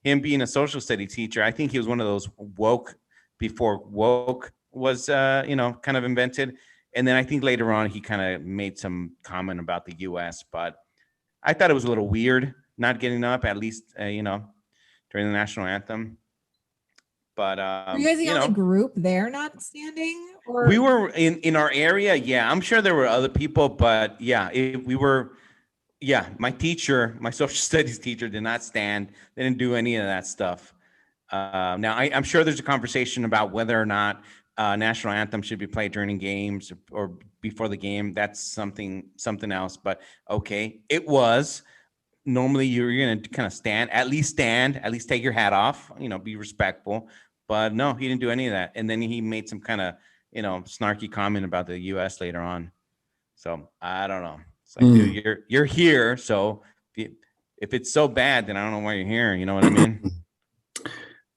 him being a social studies teacher, I think he was one of those woke before woke was, kind of invented. And then I think later on he kind of made some comment about the U.S., but I thought it was a little weird not getting up, at least, during the national anthem. But were you guys the only group there not standing? Or we were in our area. Yeah, I'm sure there were other people, but yeah, we were. Yeah, my social studies teacher, did not stand. They didn't do any of that stuff. Now I'm sure there's a conversation about whether or not national anthem should be played during games or before the game. That's something else. But okay, it was. Normally you're going to kind of stand, at least take your hat off, be respectful. But no, he didn't do any of that. And then he made some kind of, snarky comment about the U.S. later on. So I don't know. It's like, dude, you're here. So if it's so bad, then I don't know why you're here. You know what I mean?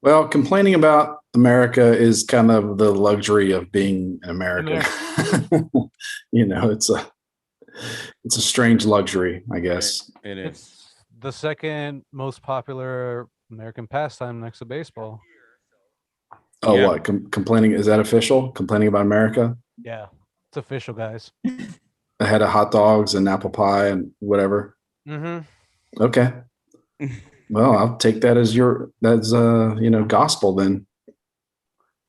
Well, complaining about America is kind of the luxury of being American. It's a strange luxury, I guess. It is. It's the second most popular American pastime next to baseball. Oh, yeah. What? Complaining? Is that official? Complaining about America? Yeah, it's official, guys. Ahead of hot dogs and apple pie and whatever. Mm-hmm. Okay. Well, I'll take that as gospel then.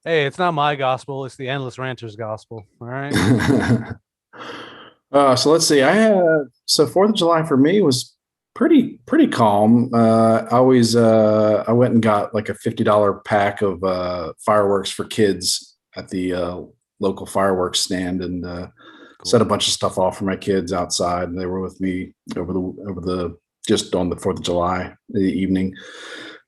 Hey, it's not my gospel. It's the Endless Ranter's gospel. All right. So let's see. 4th of July for me was pretty calm. I went and got like a $50 pack of fireworks for kids at the local fireworks stand and set a bunch of stuff off for my kids outside. And they were with me over the just on the 4th of July the evening.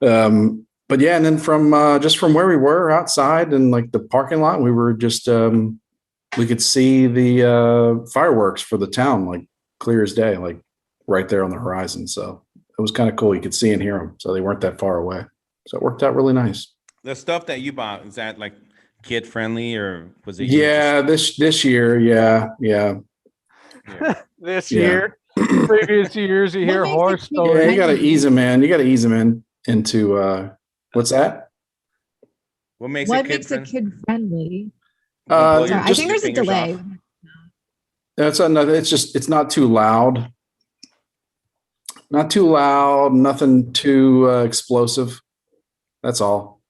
But yeah, and then from where we were outside and like the parking lot, we were just we could see the fireworks for the town like clear as day, like right there on the horizon. So it was kind of cool. You could see and hear them. So they weren't that far away. So it worked out really nice. The stuff that you bought, is that like kid friendly or was it? Yeah, this year. Yeah. This year. Previous years, you What hear makes horror it kid stories. Yeah, you got to friendly? ease him in. You got to ease him into what's that? What makes What it kid makes it friendly? kid friendly? Don't blow Sorry, your- I think your there's a fingers delay. off. That's another. It's not too loud. Not too loud. Nothing too explosive. That's all.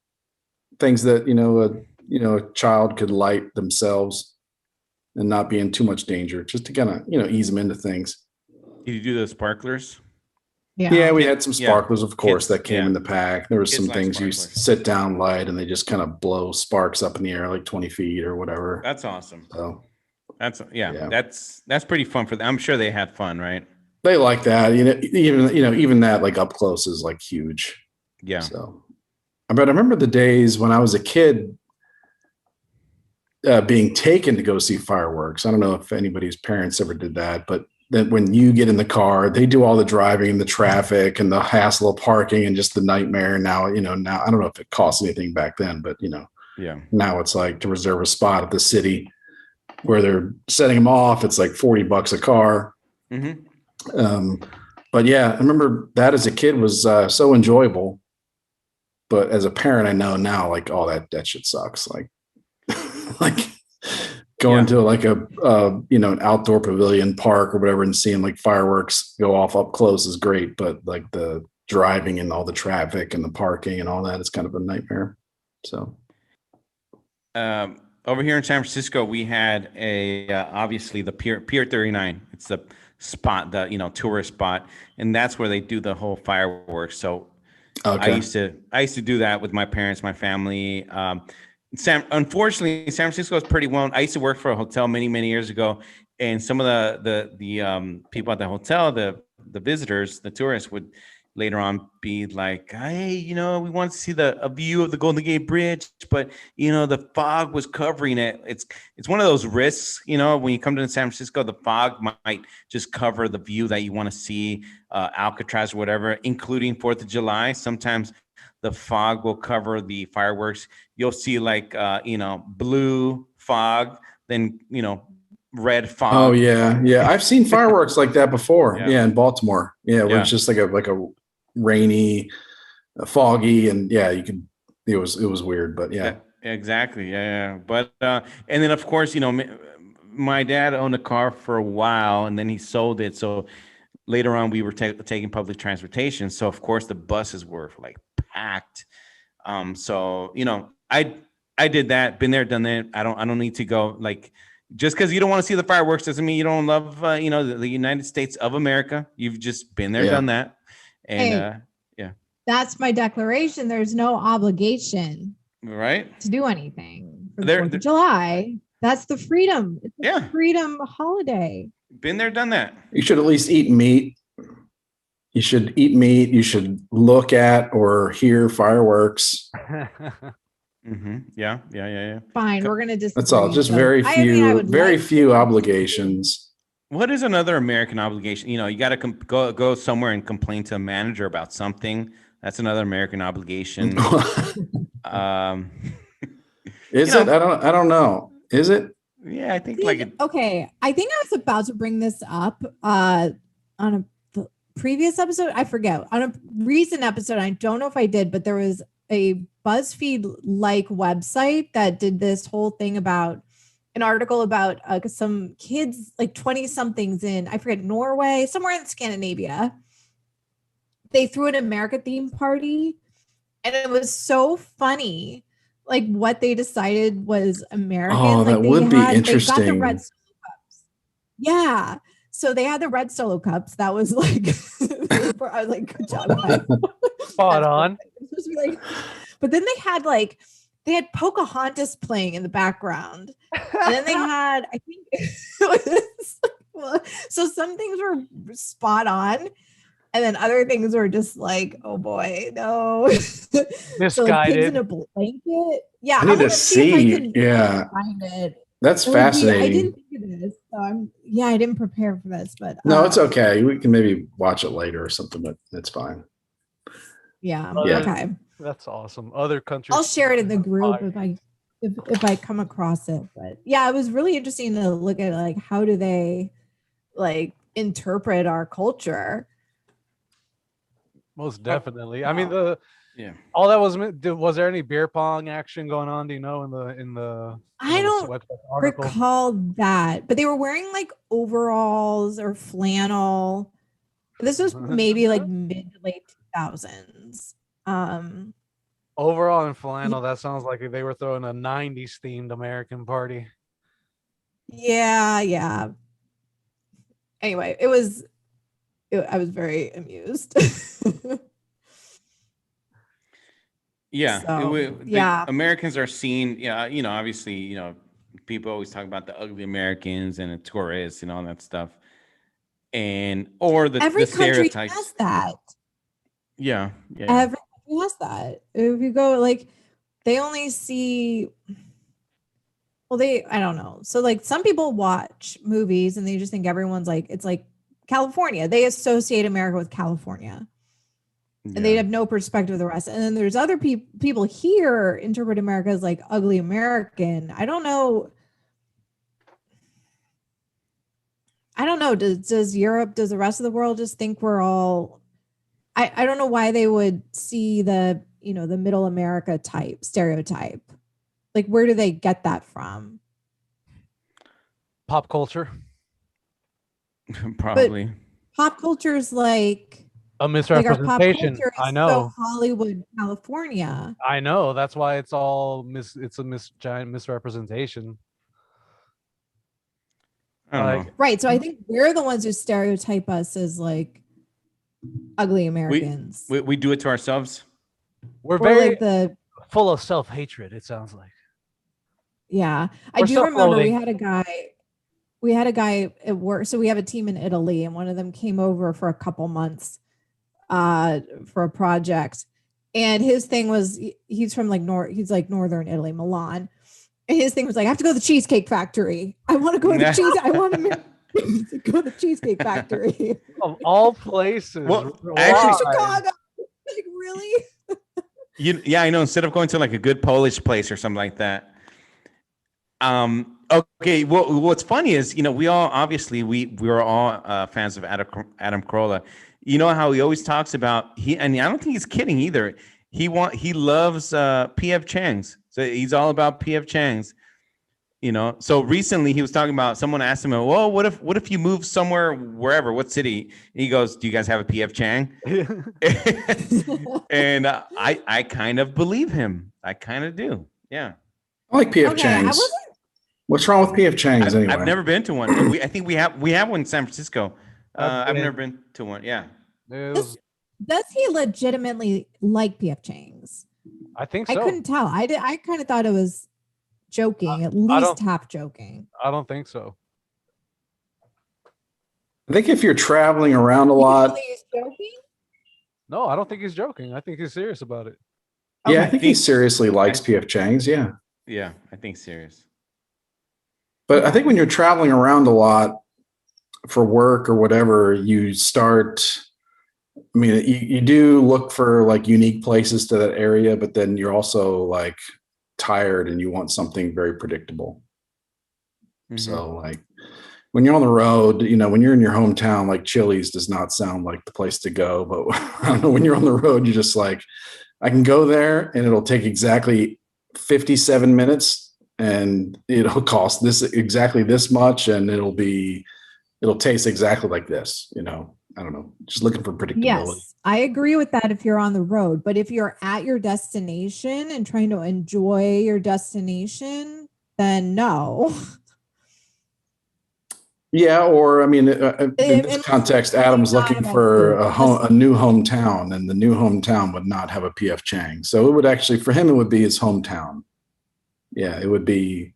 Things that a child could light themselves and not be in too much danger. Just to kind of ease them into things. Did you do the sparklers? Yeah, we had some Yeah. sparklers, of course, Kids, that came yeah. in the pack. There was Kids some like things you sparklers. sit down, light, and they just kind of blow sparks up in the air like 20 feet or whatever. That's awesome. So That's Yeah. that's pretty fun for them. I'm sure they had fun, right? they like that. Even that like up close is like huge. Yeah. So, but I remember the days when I was a kid being taken to go see fireworks. I don't know if anybody's parents ever did that, but then when you get in the car, they do all the driving and the traffic and the hassle of parking and just the nightmare. Now I don't know if it costs anything back then, but Yeah. now it's like to reserve a spot at the city where they're setting them off. It's like $40 a car. Mm-hmm. But yeah, I remember that as a kid was so enjoyable. But as a parent, I know now, like, oh, that shit sucks. Like, like going to like an outdoor pavilion park or whatever and seeing like fireworks go off up close is great. But like the driving and all the traffic and the parking and all that is kind of a nightmare. So. Over here in San Francisco, we had obviously the Pier 39. It's the spot, the tourist spot, and that's where they do the whole fireworks. So Okay. I used to do that with my parents, my family. Unfortunately, San Francisco is pretty well. I used to work for a hotel many years ago, and some of the people at the hotel, the visitors, the tourists would later on be like, hey, we want to see a view of the Golden Gate Bridge, but the fog was covering it. It's one of those risks, when you come to San Francisco, the fog might just cover the view that you want to see, Alcatraz or whatever, including 4th of July. Sometimes the fog will cover the fireworks. You'll see like blue fog, then red fog. Oh yeah. I've seen fireworks like that before. Yeah. Yeah, in Baltimore. Yeah, where it's just like a rainy, foggy, and yeah, it was weird, but yeah. Exactly. Yeah. But and then of course, my dad owned a car for a while, and then he sold it. So later on, we were taking public transportation. So of course, the buses were like packed. So I did that. Been there, done that. I don't need to go like. Just because you don't want to see the fireworks doesn't mean you don't love, the United States of America. You've just been there, done that, and That's my declaration. There's no obligation, right, to do anything for the There- 4th of July. That's the freedom. It's a freedom holiday. been there, done that. You should at least eat meat. You should eat meat. You should look at or hear fireworks. Mm-hmm. Yeah. Fine, we're gonna disagree. That's all. Just but very I mean, I few, would very like few to- obligations. What is another American obligation? You got to go somewhere and complain to a manager about something. That's another American obligation. Is it? I don't know. Is it? Yeah, I think Okay, I think I was about to bring this up on the previous episode. I forget, on a recent episode. I don't know if I did, but there was a BuzzFeed like website that did this whole thing about an article about some kids, like 20 somethings in, I forget, Norway, somewhere in Scandinavia. They threw an America themed party, and it was so funny. Like what they decided was American. Oh, like that would be They got the interesting. red Solo cups. Yeah. So they had the red Solo cups. That was like, I was like, good job, guys. Spot on. But then they had Pocahontas playing in the background. And then they had, I think, so some things were spot on. And then other things were just like, oh boy, no. Misguided. So like pigs in a blanket. Yeah. I need to wanna see if I see. can Yeah. find it. That's It would be- fascinating. I didn't think of this. So I didn't prepare for this, but No, it's okay. We can maybe watch it later or something, but it's fine. Yeah. Yeah. Okay. That's awesome. Other countries. I'll share it in the group if I come across it. But yeah, it was really interesting to look at like how do they like interpret our culture. Most definitely. I mean, Yeah. all that was there any beer pong action going on? Do you know in the I don't website article? recall that, but they were wearing like overalls or flannel. This was maybe like mid to late 2000s. Overall and flannel. That sounds like they were throwing a '90s themed American party. Yeah. Anyway, I was very amused. Yeah. So, The Americans are seen, obviously, people always talk about the ugly Americans and the tourists and all that stuff. Or the every country stereotypes. has that. Yeah. Every country has that. If you go, like, they only see, well, I don't know. So, like, some people watch movies and they just think everyone's like, it's like California. They associate America with California. And they have no perspective of the rest. And then there's other people here interpret America as like ugly American. I don't know. Does Europe, does the rest of the world just think we're all, I don't know why they would see the middle America type stereotype. Like, where do they get that from? Pop culture. Probably. But pop culture is like a misrepresentation. Like our pop culture is I know. So Hollywood, California. I know. That's why it's all it's a giant misrepresentation. I don't know. Right. So I think we're the ones who stereotype us as like ugly Americans. We do it to ourselves. We're very like full of self-hatred, it sounds like. Yeah. I do remember we had a guy at work. So we have a team in Italy, and one of them came over for a couple months for a project. And his thing was, he's from like northern Italy, Milan. And his thing was like, I have to go to the Cheesecake Factory. I want to go to the I want to go to the Cheesecake Factory. Of all places. Well, actually, Chicago. Like, really? I know. Instead of going to like a good Polish place or something like that. Okay. Well, what's funny is, we all obviously we're all fans of Adam Carolla. You know how he always talks about and I don't think he's kidding either. He loves P.F. Chang's. So he's all about P.F. Chang's. So recently he was talking about, someone asked him, well, what if you move somewhere, wherever, what city? And he goes, do you guys have a P.F. Chang? And I kind of believe him. I kind of do. Yeah. I like P.F. Chang's. What's wrong with P.F. Chang's anyway? I've never been to one. I think we have one in San Francisco. I've never been to one. Yeah. Does he legitimately like P.F. Chang's? I think so. I couldn't tell. I kind of thought it was joking, at least half joking. I don't think so. I think if you're traveling around a lot. He's joking? No, I don't think he's joking. I think he's serious about it. Yeah, I think he seriously likes P.F. Chang's. Yeah. Yeah, I think serious. But I think when you're traveling around a lot for work or whatever, you start, you do look for like unique places to that area, but then you're also like tired and you want something very predictable. Mm-hmm. So like when you're on the road, when you're in your hometown, like Chili's does not sound like the place to go. But I don't know, when you're on the road, you're just like, I can go there and it'll take exactly 57 minutes. And it'll cost exactly this much, and it'll taste exactly like this. I don't know. Just looking for predictability. Yes, I agree with that if you're on the road, but if you're at your destination and trying to enjoy your destination, then no. Yeah, or in this context, Adam's looking for a new hometown, and the new hometown would not have a P.F. Chang. So it would actually, for him, it would be his hometown. Yeah, it would be,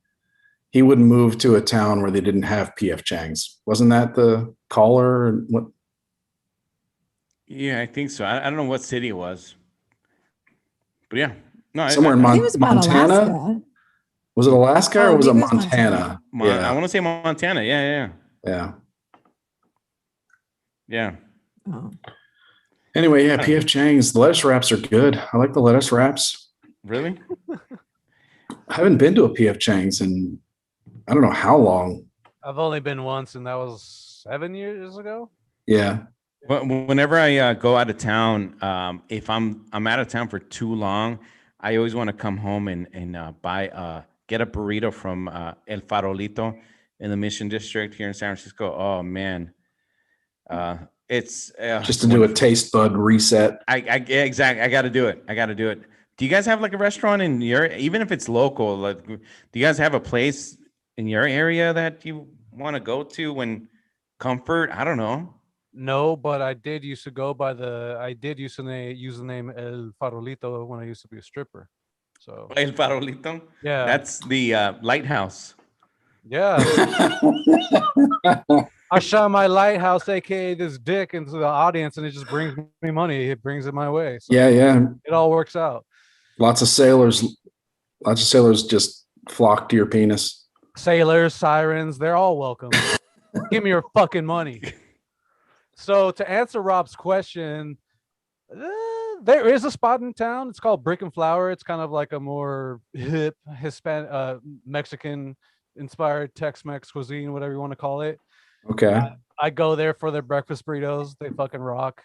he wouldn't move to a town where they didn't have P.F. Chang's. Wasn't that the caller? What? Yeah, I think so. I don't know what city it was. But yeah. No, somewhere in Montana? Alaska. Was it Alaska or was it Montana? I want to say Montana. Yeah. Yeah. Oh. Anyway, yeah, P.F. Chang's. The lettuce wraps are good. I like the lettuce wraps. Really? I haven't been to a P.F. Chang's in I don't know how long. I've only been once, and that was 7 years ago. Yeah. Whenever I go out of town, if I'm out of town for too long, I always want to come home and buy get a burrito from El Farolito in the Mission District here in San Francisco. Oh man, it's Just it's to do a wonderful. taste bud reset. Yeah, exactly. I got to do it. I got to do it. Do you guys have like a restaurant in your, even if it's local, like, do you guys have a place in your area that you want to go to when comfort? I don't know. No, but I did used to go by I did used to use the name El Farolito when I used to be a stripper. So El Farolito. yeah, That's the lighthouse. yeah. I shine my lighthouse, aka this dick, into the audience, and it just brings me money. It brings it my way. So Yeah. it all works out. Lots of sailors just flock to your penis. Sailors, sirens, they're all welcome. Give me your fucking money. So to answer Rob's question, there is a spot in town. It's called Brick and Flower. It's kind of like a more hip Hispanic, Mexican inspired Tex-Mex cuisine, whatever you want to call it. Okay. I go there for their breakfast burritos. They fucking rock.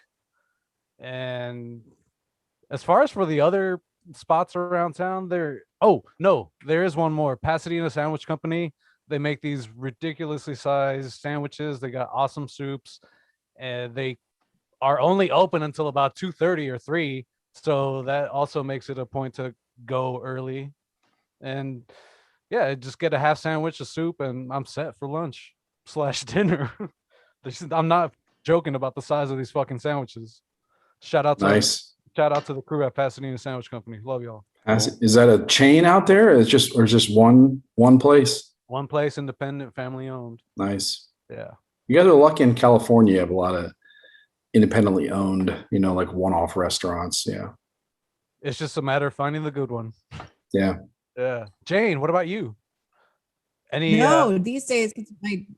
And as far as for the other spots around town, there is one more. Pasadena Sandwich Company. They make these ridiculously sized sandwiches. They got awesome soups, and they are only open until about 2:30 or 3. So that also makes it a point to go early. And yeah, just get a half sandwich, a soup, and I'm set for lunch / dinner. I'm not joking about the size of these fucking sandwiches. Shout out to the crew at Pasadena Sandwich Company. Love y'all. Is that a chain out there? Or is just one place? One place, independent, family owned. Nice. Yeah. You guys are lucky in California. You have a lot of independently owned, like one-off restaurants. Yeah. It's just a matter of finding the good one. Yeah. Yeah. Jane, what about you? Any No, these days 'cause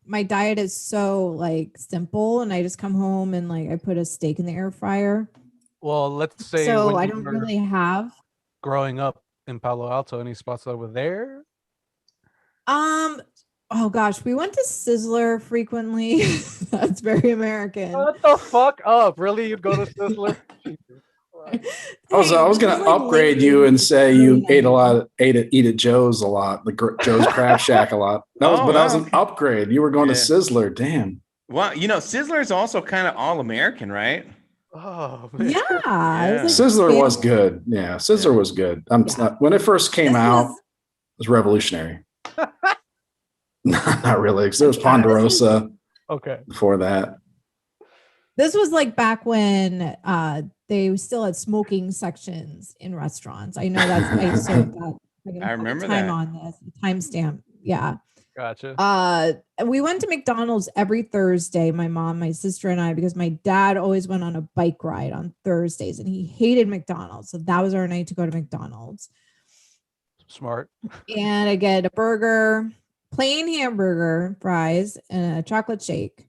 my diet is so like simple, and I just come home and like I put a steak in the air fryer. well, let's say So when I you don't were really have. growing up in Palo Alto, any spots that were there? Oh gosh, we went to Sizzler frequently. That's very American. What the fuck up? Really? You'd go to Sizzler? I was going to upgrade you and say you eat at Joe's a lot, Joe's Crab Shack a lot. That was an upgrade. You were going to Sizzler. Damn. Well, Sizzler is also kind of all American, right? Oh man. Yeah. It was Sizzler was good. Yeah, Sizzler was good. When it first came out, it was revolutionary. Not really, because there was Ponderosa. Okay. Before that. This was like back when they still had smoking sections in restaurants. I know I served that. I remember time that. on this timestamp. Yeah. Gotcha. We went to McDonald's every Thursday, my mom, my sister, and I, because my dad always went on a bike ride on Thursdays and he hated McDonald's. So that was our night to go to McDonald's. Smart. And I get a burger, plain hamburger, fries, and a chocolate shake.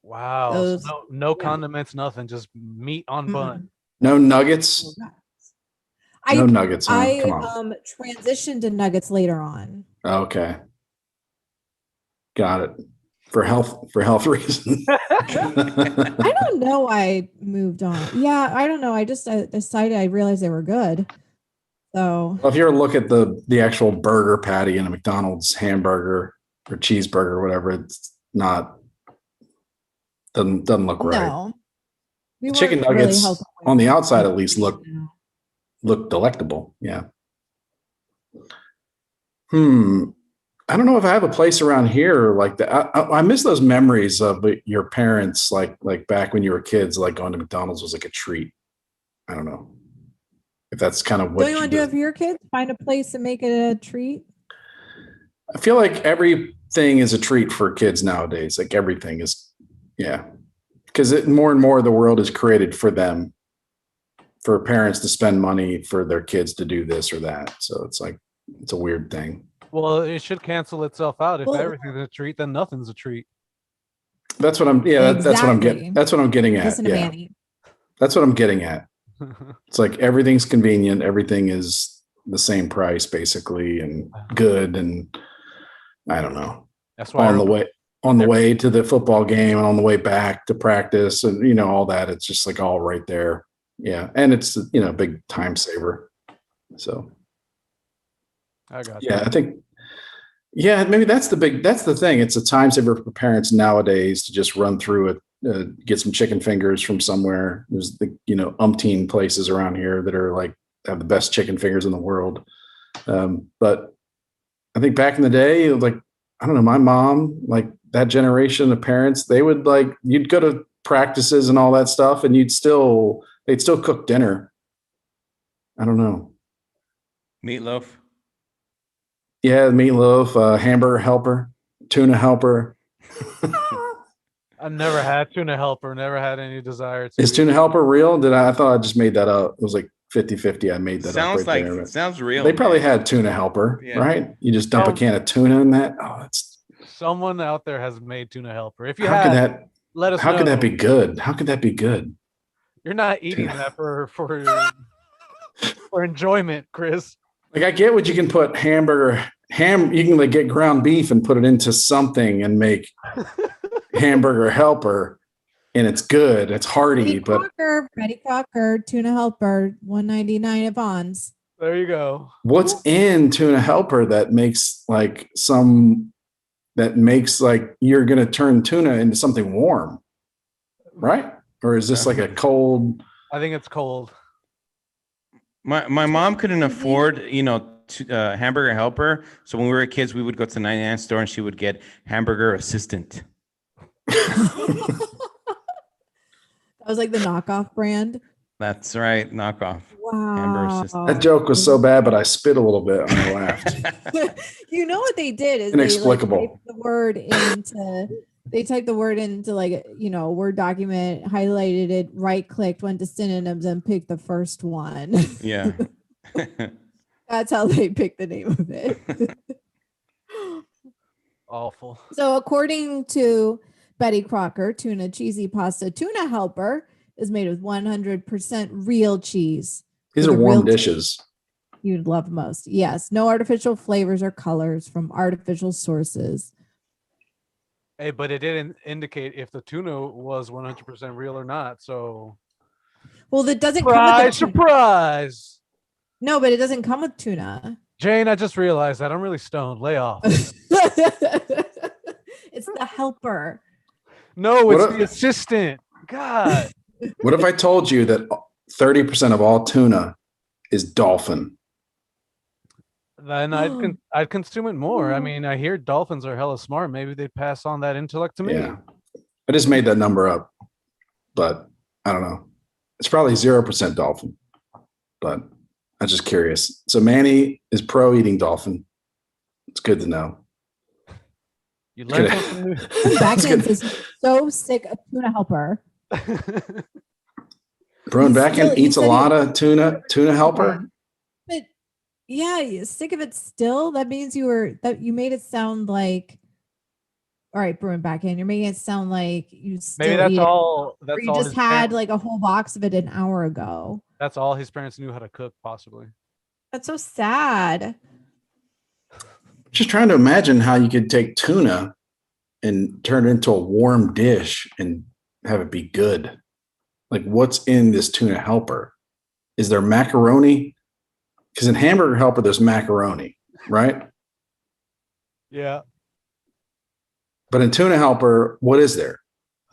Wow. Those- So no condiments, nothing, just meat on bun. No nuggets. No nuggets. Huh? I Come on. transitioned to nuggets later on. Okay. Got it. For health reasons. I don't know why I moved on. Yeah, I don't know. I just decided, I realized they were good. So Well, if you ever look at the actual burger patty in a McDonald's hamburger or cheeseburger or whatever, it's not doesn't look right. no. We Chicken weren't really nuggets health on the aware. outside at least look delectable. Yeah. I don't know if I have a place around here like that. I miss those memories of your parents, like back when you were kids, like going to McDonald's was like a treat. I don't know if that's kind of what Don't you want to do it for your kids? Find a place and make it a treat? I feel like everything is a treat for kids nowadays. Like everything is, yeah, because more and more of the world is created for them, for parents to spend money for their kids to do this or that. So it's like, it's a weird thing. Well, it should cancel itself out. If Well- everything's a treat, then nothing's a treat. That's what I'm, yeah, that's what I'm Exactly. getting. That's what I'm getting at. Listen to Yeah. Manny. That's what I'm getting at. It's like everything's convenient. Everything is the same price basically and good. And I don't know. That's why on the way to the football game and on the way back to practice and all that. It's just like all right there. Yeah. And it's a big time saver. So I got yeah, I think maybe that's the thing. It's a time saver for parents nowadays to just run through it, get some chicken fingers from somewhere. There's umpteen places around here that are like have the best chicken fingers in the world. But I think back in the day, like, I don't know, my mom, like that generation of parents, they would you'd go to practices and all that stuff and they'd still cook dinner. I don't know. Meatloaf. Yeah, meatloaf, hamburger helper, tuna helper. I've never had tuna helper, never had any desire to. Is tuna helper real? I thought I just made that up. It was like 50-50. I made that Sounds up right there. Sounds real. They probably had tuna helper, right? You just dump a can of tuna in that. Oh, that's someone out there has made tuna helper. If you how let us know. How could that be good? How could that be good? You're not eating that for enjoyment, Chris. Like, I get what you can put you can like get ground beef and put it into something and make hamburger helper, and it's good. It's hearty, Betty Crocker, tuna helper, $1.99 at Vons. There you go. What's in tuna helper that makes you're gonna turn tuna into something warm, right? Or is this like a cold? I think it's cold. My mom couldn't afford, hamburger helper. So when we were kids, we would go to the 99 store and she would get hamburger assistant. That was like the knockoff brand. That's right. Knockoff. Wow. Hamburger assistant. That joke was so bad, but I spit a little bit when I laughed. You know what they did is Inexplicable. they typed the word into Word document, highlighted it, right clicked, went to synonyms and picked the first one. Yeah. That's how they picked the name of it. Awful. So according to Betty Crocker, tuna cheesy pasta tuna helper is made with 100% real cheese. These are warm dishes. You'd love most. Yes. No artificial flavors or colors from artificial sources. Hey, but it didn't indicate if the tuna was 100% real or not. So, well, that doesn't come with surprise. No, but it doesn't come with tuna. Jane, I just realized that I'm really stoned. Lay off. It's the helper. No, it's the assistant. God. What if I told you that 30% of all tuna is dolphin? Then I'd consume it more. I mean, I hear dolphins are hella smart. Maybe they pass on that intellect to me. Yeah. I just made that number up, but I don't know. It's probably 0% dolphin, but I'm just curious. So Manny is pro eating dolphin. It's good to know. You learned something new. Backhands is so sick of tuna helper. Bruin Backhand eats a lot of tuna helper. But yeah, you're sick of it still. That means you made it sound like, all right, Bruin Backhand, you're making it sound like you still maybe that's all. That's you all just had like a whole box of it an hour ago. That's all his parents knew how to cook, possibly. That's so sad. Just trying to imagine how you could take tuna and turn it into a warm dish and have it be good. Like, what's in this tuna helper? Is there macaroni? Because in hamburger helper, there's macaroni, right? Yeah. But in tuna helper, what is there?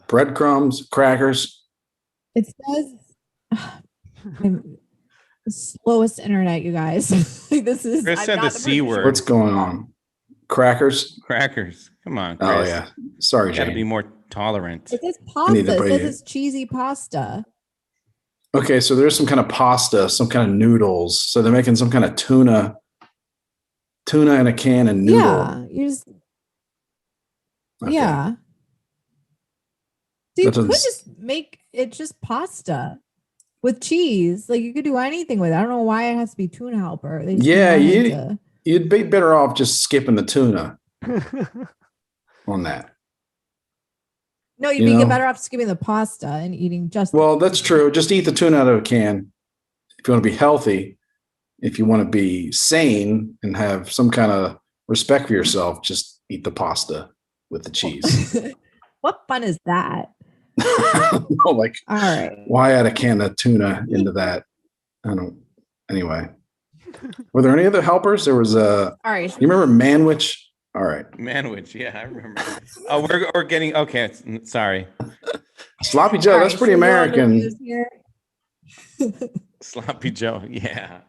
Breadcrumbs, crackers? It says slowest internet, you guys. This is Chris said the C word. What's going on? Crackers? Crackers. Come on, Oh, Chris. yeah. Sorry, You got to Jane. be more tolerant. It says pasta. It says it's cheesy pasta. Okay, so there's some kind of pasta, some kind of noodles. So they're making some kind of tuna in a can of noodle. Yeah, Okay. yeah. So you That could doesn't- just make it just pasta with cheese. Like you could do anything with it. I don't know why it has to be tuna helper. They just Yeah, wanted to- you'd be better off just skipping the tuna on that. No, you'd You be know? better off skipping the pasta and eating just. Well, that's true. Just eat the tuna out of a can. If you want to be healthy, if you want to be sane and have some kind of respect for yourself, just eat the pasta. with the cheese. What fun is that? No, like All right. why add a can of tuna into that? I don't. Anyway, were there any other helpers? There was a. All right. You remember Manwich? All right, Manwich, yeah, I remember. Oh, we're getting okay. Sorry, Sloppy Joe. All That's right, pretty should we go on to American. news here? Sloppy Joe. Yeah,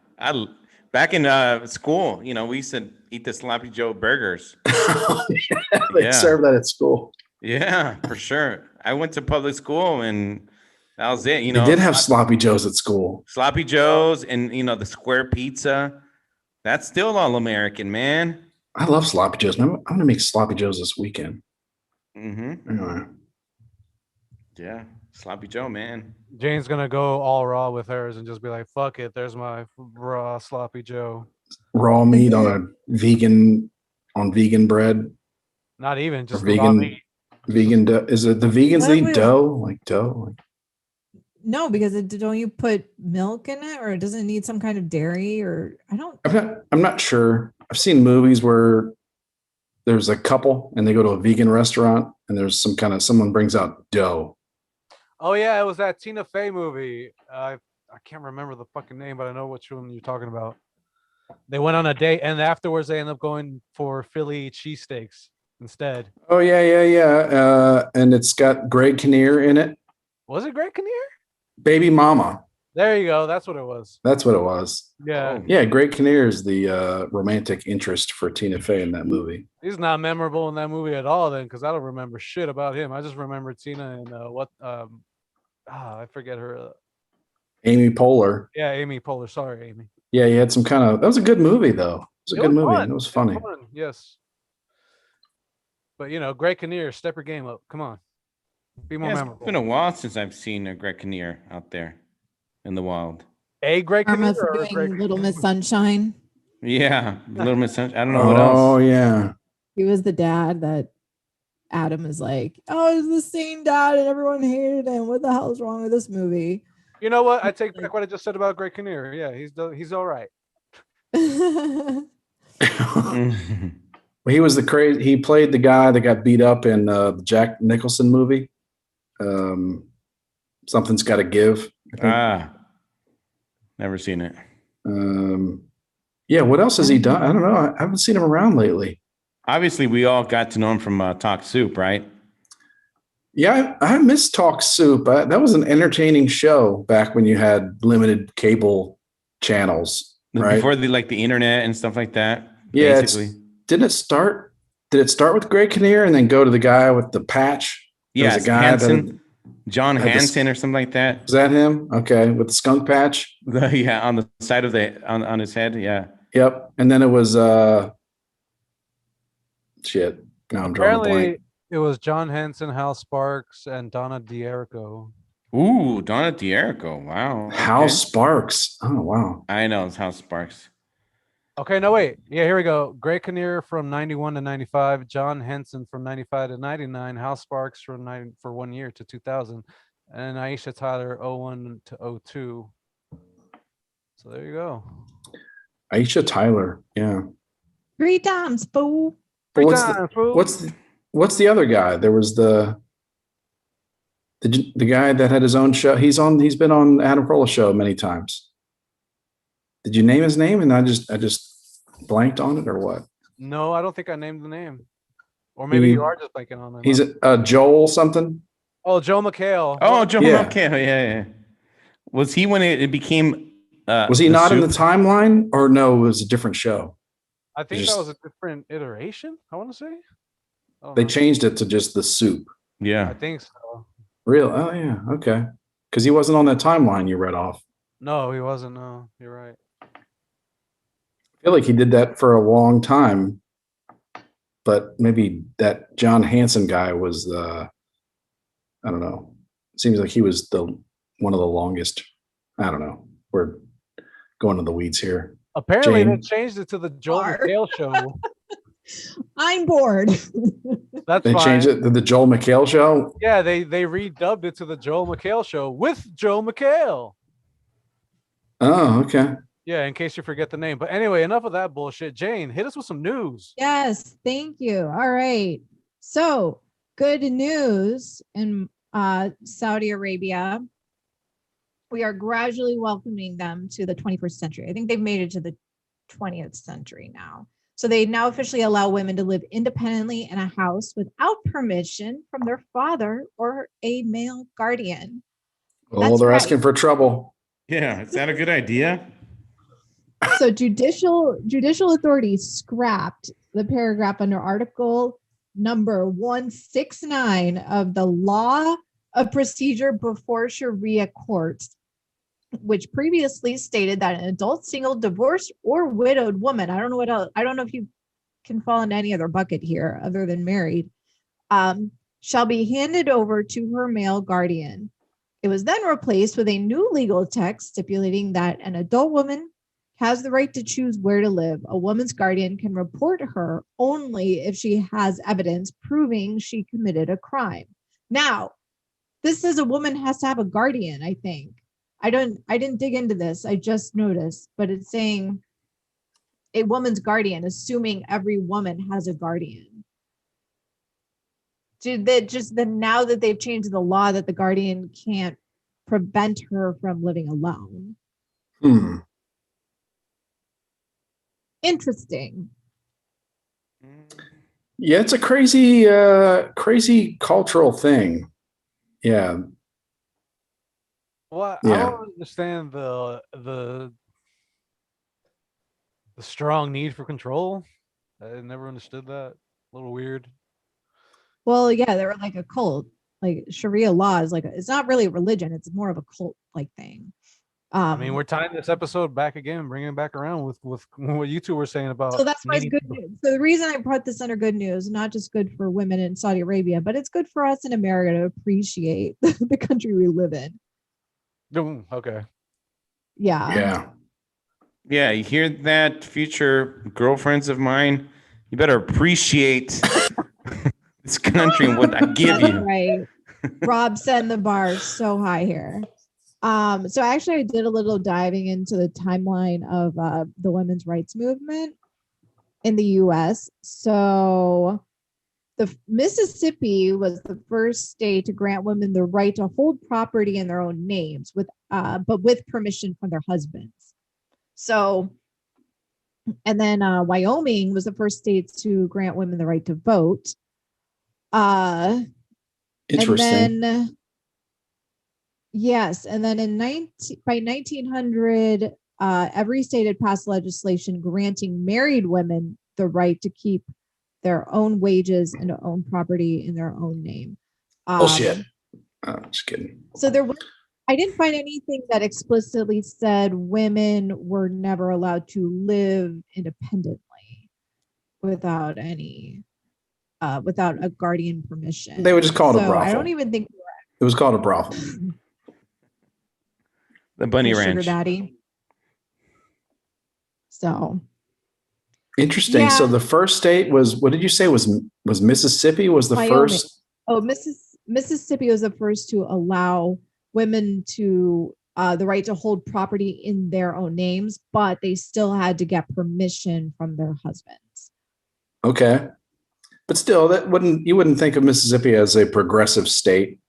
back in school, we used to eat the Sloppy Joe burgers. They Yeah. serve that at school. Yeah, for sure. I went to public school and that was it. They did have sloppy joes at school. Sloppy Joes and the square pizza. That's still all American, man. I love sloppy joes. I'm gonna make sloppy joes this weekend. Mm-hmm. Anyway. Yeah, Sloppy Joe, man. Jane's gonna go all raw with hers and just be like, "Fuck it, there's my raw sloppy Joe." Raw meat on vegan bread. Not even Or just the raw vegan meat. vegan dough. Is it the vegans What that if eat we- dough? Like dough? No, because don't you put milk in it, or does it need some kind of dairy? Or I don't. I'm not sure. I've seen movies where there's a couple and they go to a vegan restaurant and there's someone brings out dough. Oh yeah, it was that Tina Fey movie. I can't remember the fucking name, but I know which one you're talking about. They went on a date and afterwards they end up going for Philly cheesesteaks instead. Oh yeah. And it's got Greg Kinnear in it. Was it Greg Kinnear? Baby Mama. There you go. That's what it was. That's what it was. Yeah. Oh. Yeah, Greg Kinnear is the romantic interest for Tina Fey in that movie. He's not memorable in that movie at all then, because I don't remember shit about him. I just remember Tina and I forget her. Amy Poehler. Yeah, Amy Poehler. Sorry, Amy. Yeah, he had that was a good movie though. It was a good movie. Fun. It was funny. Fun, yes. But Greg Kinnear, step your game up. Come on. Be more Yeah, it's memorable. been a while since I've seen a Greg Kinnear out there in the wild. A Greg Karma Kinnear for or doing Greg Little Miss Sunshine. Yeah, Little Miss Sunshine. I don't know what Oh else. yeah. He was the dad that Adam is like, oh, it's the same dad, and everyone hated him. What the hell is wrong with this movie? You know what? I take back what I just said about Greg Kinnear. Yeah, he's all right. Mhm. Well, he was he played the guy that got beat up in the Jack Nicholson movie. Something's Got to Give. I think. Never seen it. Yeah, what else has he done? I don't know. I haven't seen him around lately. Obviously, we all got to know him from Talk Soup, right? Yeah, I miss Talk Soup. That was an entertaining show back when you had limited cable channels, right? Before the internet and stuff like that. Yeah, basically. Did it start with Greg Kinnear and then go to the guy with the patch? There was Yes, a guy Hansen, John had this- Hansen or something like that. Was that him? Okay, with the skunk patch. Yeah, on the side of on his head. Yeah. Yep. And then it was shit. Now I'm drawing a blank. Apparently, it was John Henson, Hal Sparks, and Donna D'Errico. Ooh, Donna D'Errico. Wow. Hal okay. Sparks. Oh wow. I know it's Hal Sparks. Okay, no wait. Yeah, here we go. Greg Kinnear from 91 to 95, John Henson from 95 to 99, Hal Sparks from 1 year to 2000, and Aisha Tyler 01 to 02. So there you go. Aisha Tyler. Yeah. 3 times, fool. But Three times, fool. what's the other guy? There was the guy that had his own show. He's been on Adam Carolla's show many times. Did you name his name? And I just blanked on it or what? No, I don't think I named the name. Or maybe you are just blanking on it. He's Joel something. Oh, Joe McHale. Oh, Joe Yeah. McHale. Yeah. Was he when it became? Was he not in the timeline, or no? It was a different show. I think just- that was a different iteration, I want to say. I don't They know. changed it to just the soup. I Yeah. think so. Real? Oh yeah. Okay. Because he wasn't on that timeline you read off. No, he wasn't. No, you're right. I feel like he did that for a long time, but maybe that John Hanson guy was I don't know. Seems like he was one of the longest. I don't know. We're going to the weeds here. Apparently, they Jane. changed it to the Joel Bar. McHale show. I'm bored. That's They fine. changed it to the Joel McHale show. Yeah, they redubbed it to the Joel McHale show with Joe McHale. Oh, okay. Yeah, in case you forget the name. But anyway, enough of that bullshit. Jane, hit us with some news. Yes, thank you. All right. So, good news in Saudi Arabia. We are gradually welcoming them to the 21st century. I think they've made it to the 20th century now. So they now officially allow women to live independently in a house without permission from their father or a male guardian. Oh, That's they're right. asking for trouble. Yeah, is that a good idea? So judicial authorities scrapped the paragraph under Article number 169 of the Law of Procedure before Sharia courts, which previously stated that an adult, single, divorced, or widowed woman, I don't know what else, I don't know if you can fall in any other bucket here other than married, shall be handed over to her male guardian. It was then replaced with a new legal text stipulating that an adult woman has the right to choose where to live. A woman's guardian can report her only if she has evidence proving she committed a crime. Now, this says a woman has to have a guardian, I think. I didn't dig into this. I just noticed, but it's saying a woman's guardian, assuming every woman has a guardian. Now that they've changed the law that the guardian can't prevent her from living alone. Interesting. Yeah, it's a crazy, crazy cultural thing. Yeah. Well, Yeah. I don't understand the strong need for control. I never understood that. A little weird. Well, yeah, they were like a cult. Like Sharia law is like it's not really a religion; it's more of a cult like thing. I mean, we're tying this episode back again, bringing it back around with what you two were saying about. So that's why it's needing good news. So the reason I brought this under good news, not just good for women in Saudi Arabia, but it's good for us in America to appreciate the country we live in. Okay. Yeah. Yeah. Yeah, you hear that, future girlfriends of mine? You better appreciate this country and what I give That's you. right. Rob setting the bar so high here. So actually I did a little diving into the timeline of the women's rights movement in the US. So the Mississippi was the first state to grant women the right to hold property in their own names but with permission from their husbands. So, and then Wyoming was the first state to grant women the right to vote. Interesting. And then, yes, and then by 1900, every state had passed legislation granting married women the right to keep their own wages and to own property in their own name. Bullshit. Oh, just kidding. So I didn't find anything that explicitly said women were never allowed to live independently without a guardian permission. They would just call it a brothel. I don't even think it was called a brothel. The Bunny sugar Ranch. daddy. So Interesting. Yeah. So the first state was, what did you say was Mississippi was the Wyoming. first? Oh, Mississippi was the first to allow women to the right to hold property in their own names, but they still had to get permission from their husbands. Okay. But still, you wouldn't think of Mississippi as a progressive state.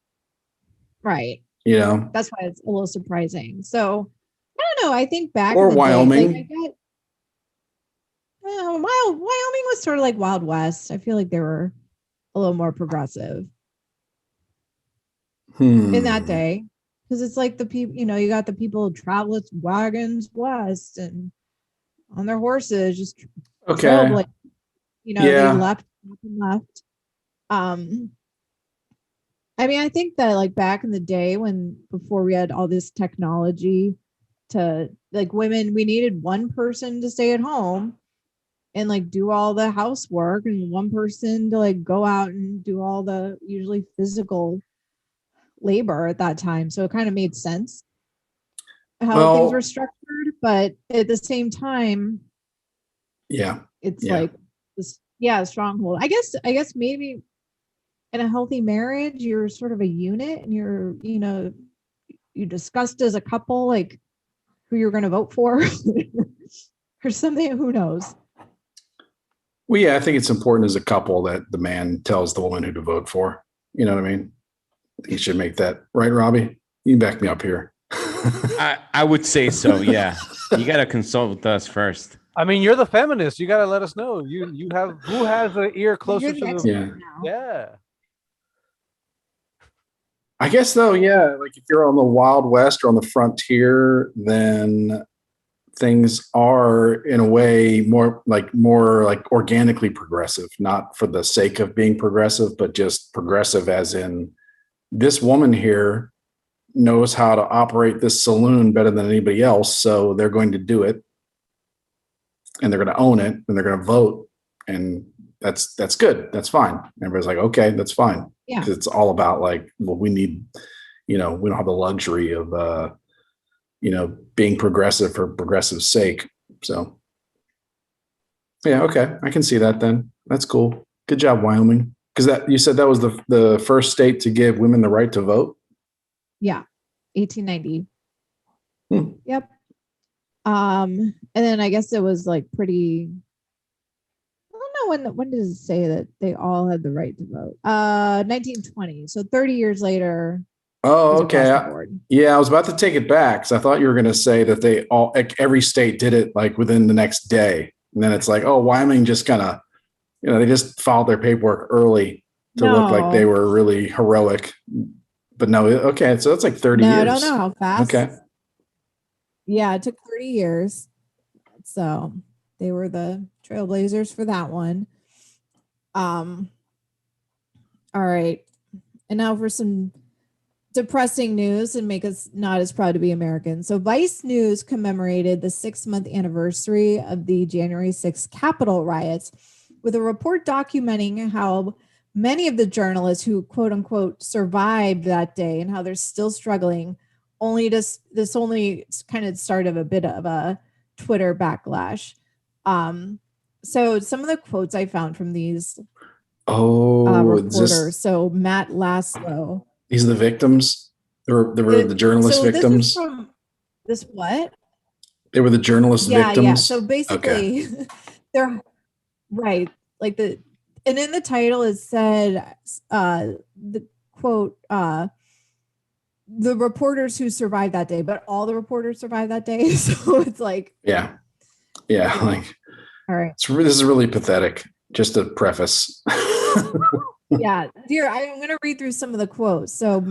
Right. You know? That's why it's a little surprising. So I don't know. I think back Or in the Wyoming. Day, like Wyoming was sort of like Wild West. I feel like they were a little more progressive in that day. Because it's like the people, you got the people who travel with wagons west and on their horses, just Okay. they left. I mean, I think that like back in the day before we had all this technology to like women, we needed one person to stay at home and like do all the housework and one person to like go out and do all the usually physical labor at that time. So it kind of made sense how things were structured, but at the same time, it's like this, a stronghold. I guess maybe in a healthy marriage, you're sort of a unit and you're, you discussed as a couple, like who you're going to vote for or something, who knows? Well, yeah, I think it's important as a couple that the man tells the woman who to vote for. You know what I mean? He should make that right, Robbie. You can back me up here. I would say so. Yeah, you got to consult with us first. I mean, you're the feminist. You got to let us know. You have who has an ear closer You're to the the. expert Yeah. now. Yeah. I guess though, yeah, like if you're on the Wild West or on the frontier, then things are in a way more like organically progressive, not for the sake of being progressive, but just progressive as in this woman here knows how to operate this saloon better than anybody else, so they're going to do it and they're going to own it and they're going to vote, and that's good. That's fine. Everybody's like, okay, that's fine. Yeah. Because it's all about like, well, we need, we don't have the luxury of being progressive for progressive's sake. So yeah, okay. I can see that then. That's cool. Good job, Wyoming. Because that you said that was the first state to give women the right to vote. Yeah. 1890. Hmm. Yep. And then I guess it was like pretty. I don't know when does it say that they all had the right to vote? 1920. So 30 years later. Oh, was across okay. the board. Yeah, I was about to take it back because I thought you were going to say that they all, like, every state did it like within the next day, and then it's like, oh, Wyoming just kind of, they just filed their paperwork early to look like they No. were really heroic. But no, okay, so that's like 30 No, years. I don't know how fast. Okay. Yeah, it took 30 years. So they were the trailblazers for that one. All right. And now for some depressing news and make us not as proud to be Americans. So Vice News commemorated the 6-month anniversary of the January 6th Capitol riots with a report documenting how many of the journalists who quote unquote survived that day and how they're still struggling. This only kind of started a bit of a Twitter backlash. So some of the quotes I found from these reporters. So Matt Laszlo. These are the victims. They were the journalist victims. This is from this what? They were the journalist victims. Yeah. So basically, they're right. Like and in the title it said the quote the reporters who survived that day, but all the reporters survived that day. So it's like yeah. Like, all right. This is really pathetic. Just a preface. Yeah, dear, I'm going to read through some of the quotes. So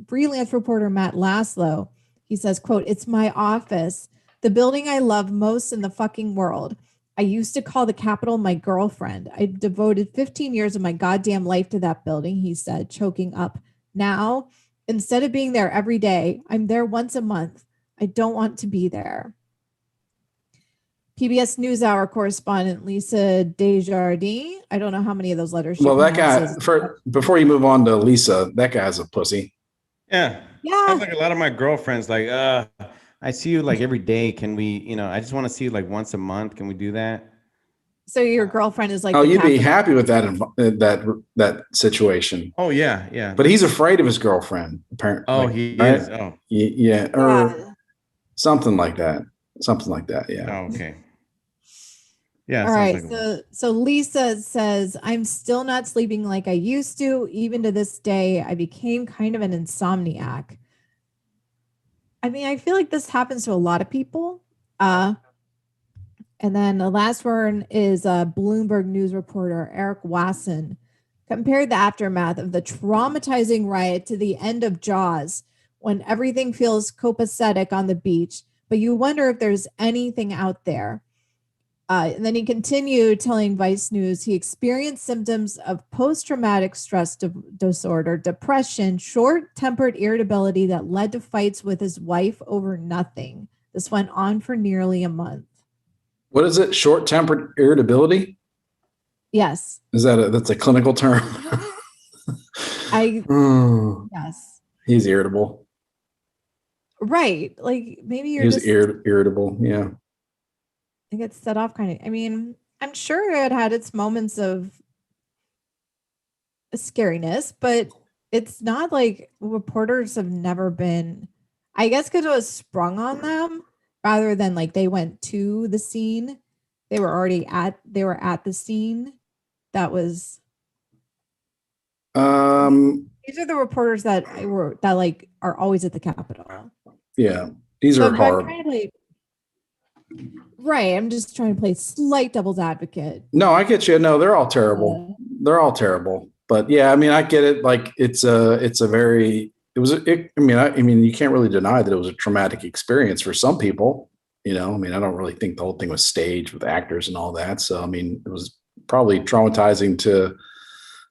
freelance reporter Matt Laszlo, he says, quote, "It's my office, the building I love most in the fucking world. I used to call the Capitol my girlfriend. I devoted 15 years of my goddamn life to that building," he said, choking up. "Now, instead of being there every day, I'm there once a month. I don't want to be there." PBS NewsHour correspondent Lisa Desjardins. I don't know how many of those letters. Well, that guy, before you move on to Lisa, that guy's a pussy. Yeah. Sounds like a lot of my girlfriends, like, I see you like every day. Can we, I just want to see you like once a month. Can we do that? So your girlfriend is like, oh, you'd be happy with that situation. Oh, yeah. But he's afraid of his girlfriend, apparently. Oh, he is. Oh, yeah. Or something like that. Yeah. Oh, okay. Yeah. All right. So Lisa says, "I'm still not sleeping like I used to. Even to this day, I became kind of an insomniac." I mean, I feel like this happens to a lot of people. And then the last one is Bloomberg News reporter Erp Usa compared the aftermath of the traumatizing riot to the end of Jaws, when everything feels copacetic on the beach, but you wonder if there's anything out there. And then he continued telling Vice News he experienced symptoms of post-traumatic stress disorder, depression, short-tempered irritability that led to fights with his wife over nothing. This went on for nearly a month. What is it? Short-tempered irritability? Yes. Is that's a clinical term? Yes. He's irritable. Right. Like maybe you're just irritable. Yeah. I get set off kind of. I mean, I'm sure it had its moments of scariness, but it's not like reporters have never been, I guess because it was sprung on them rather than like they went to the scene. they were at the scene. That was these are the reporters that are always at the Capitol. Yeah, these So are I'm horrible. trying to right. I'm just trying to play slight devil's advocate. No, I get you. No, they're all terrible. They're all terrible. But yeah, I mean, I get it. Like it's a very, I mean, you can't really deny that it was a traumatic experience for some people. You know, I mean, I don't really think the whole thing was staged with actors and all that. So, I mean, it was probably traumatizing to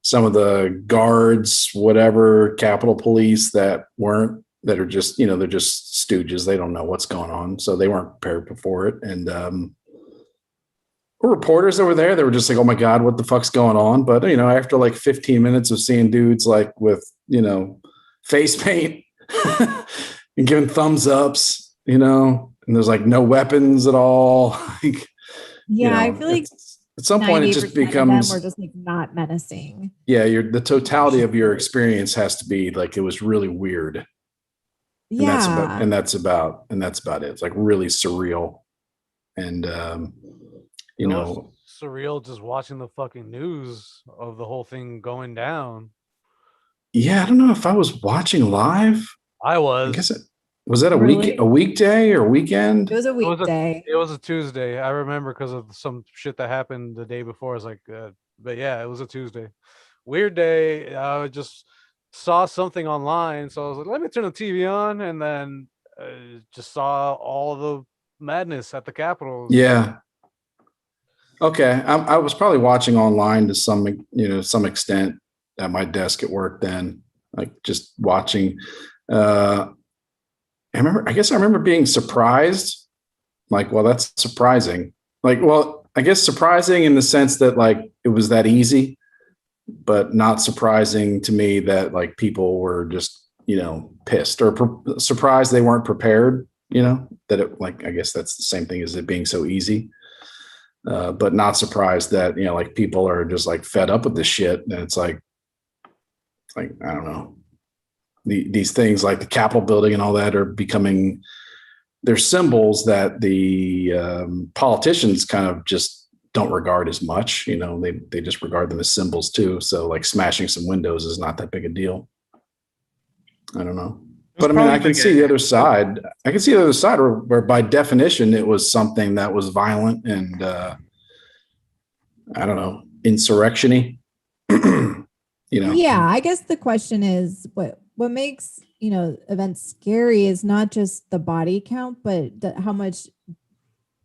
some of the guards, whatever, Capitol Police that are just, they're just stooges. They don't know what's going on. So they weren't prepared for it. And, reporters that were there, they were just like, oh my God, what the fuck's going on? But, after like 15 minutes of seeing dudes like with, face paint and giving thumbs ups, and there's like no weapons at all. Like, yeah, I feel like at some point it just becomes, we're just like not menacing. Yeah, the totality of your experience has to be like, it was really weird. Yeah. And that's about it. It's like really surreal. And, surreal just watching the fucking news of the whole thing going down. Yeah, I don't know if I was watching live. I was. I guess was that a weekday or weekend? It was a weekday. It was a Tuesday. I remember because of some shit that happened the day before. I was like, but yeah, it was a Tuesday. Weird day. I just saw something online, so I was like, let me turn the TV on, and then just saw all the madness at the Capitol. Yeah. Okay, I was probably watching online to some extent at my desk at work then, like just watching. I guess I remember being surprised, like, well, that's surprising. Like, well, I guess surprising in the sense that like it was that easy, but not surprising to me that like people were just, pissed or surprised they weren't prepared, that it, like, I guess that's the same thing as it being so easy. But not surprised that, like people are just like fed up with this shit. And it's like, I don't know, these things like the Capitol building and all that are becoming, they're symbols that the politicians kind of just don't regard as much. They just regard them as symbols too. So like smashing some windows is not that big a deal. I don't know. But I mean, I can see the other side. I can see the other side where by definition, it was something that was violent and, I don't know, insurrection-y. Yeah, I guess the question is what makes, events scary is not just the body count, but how much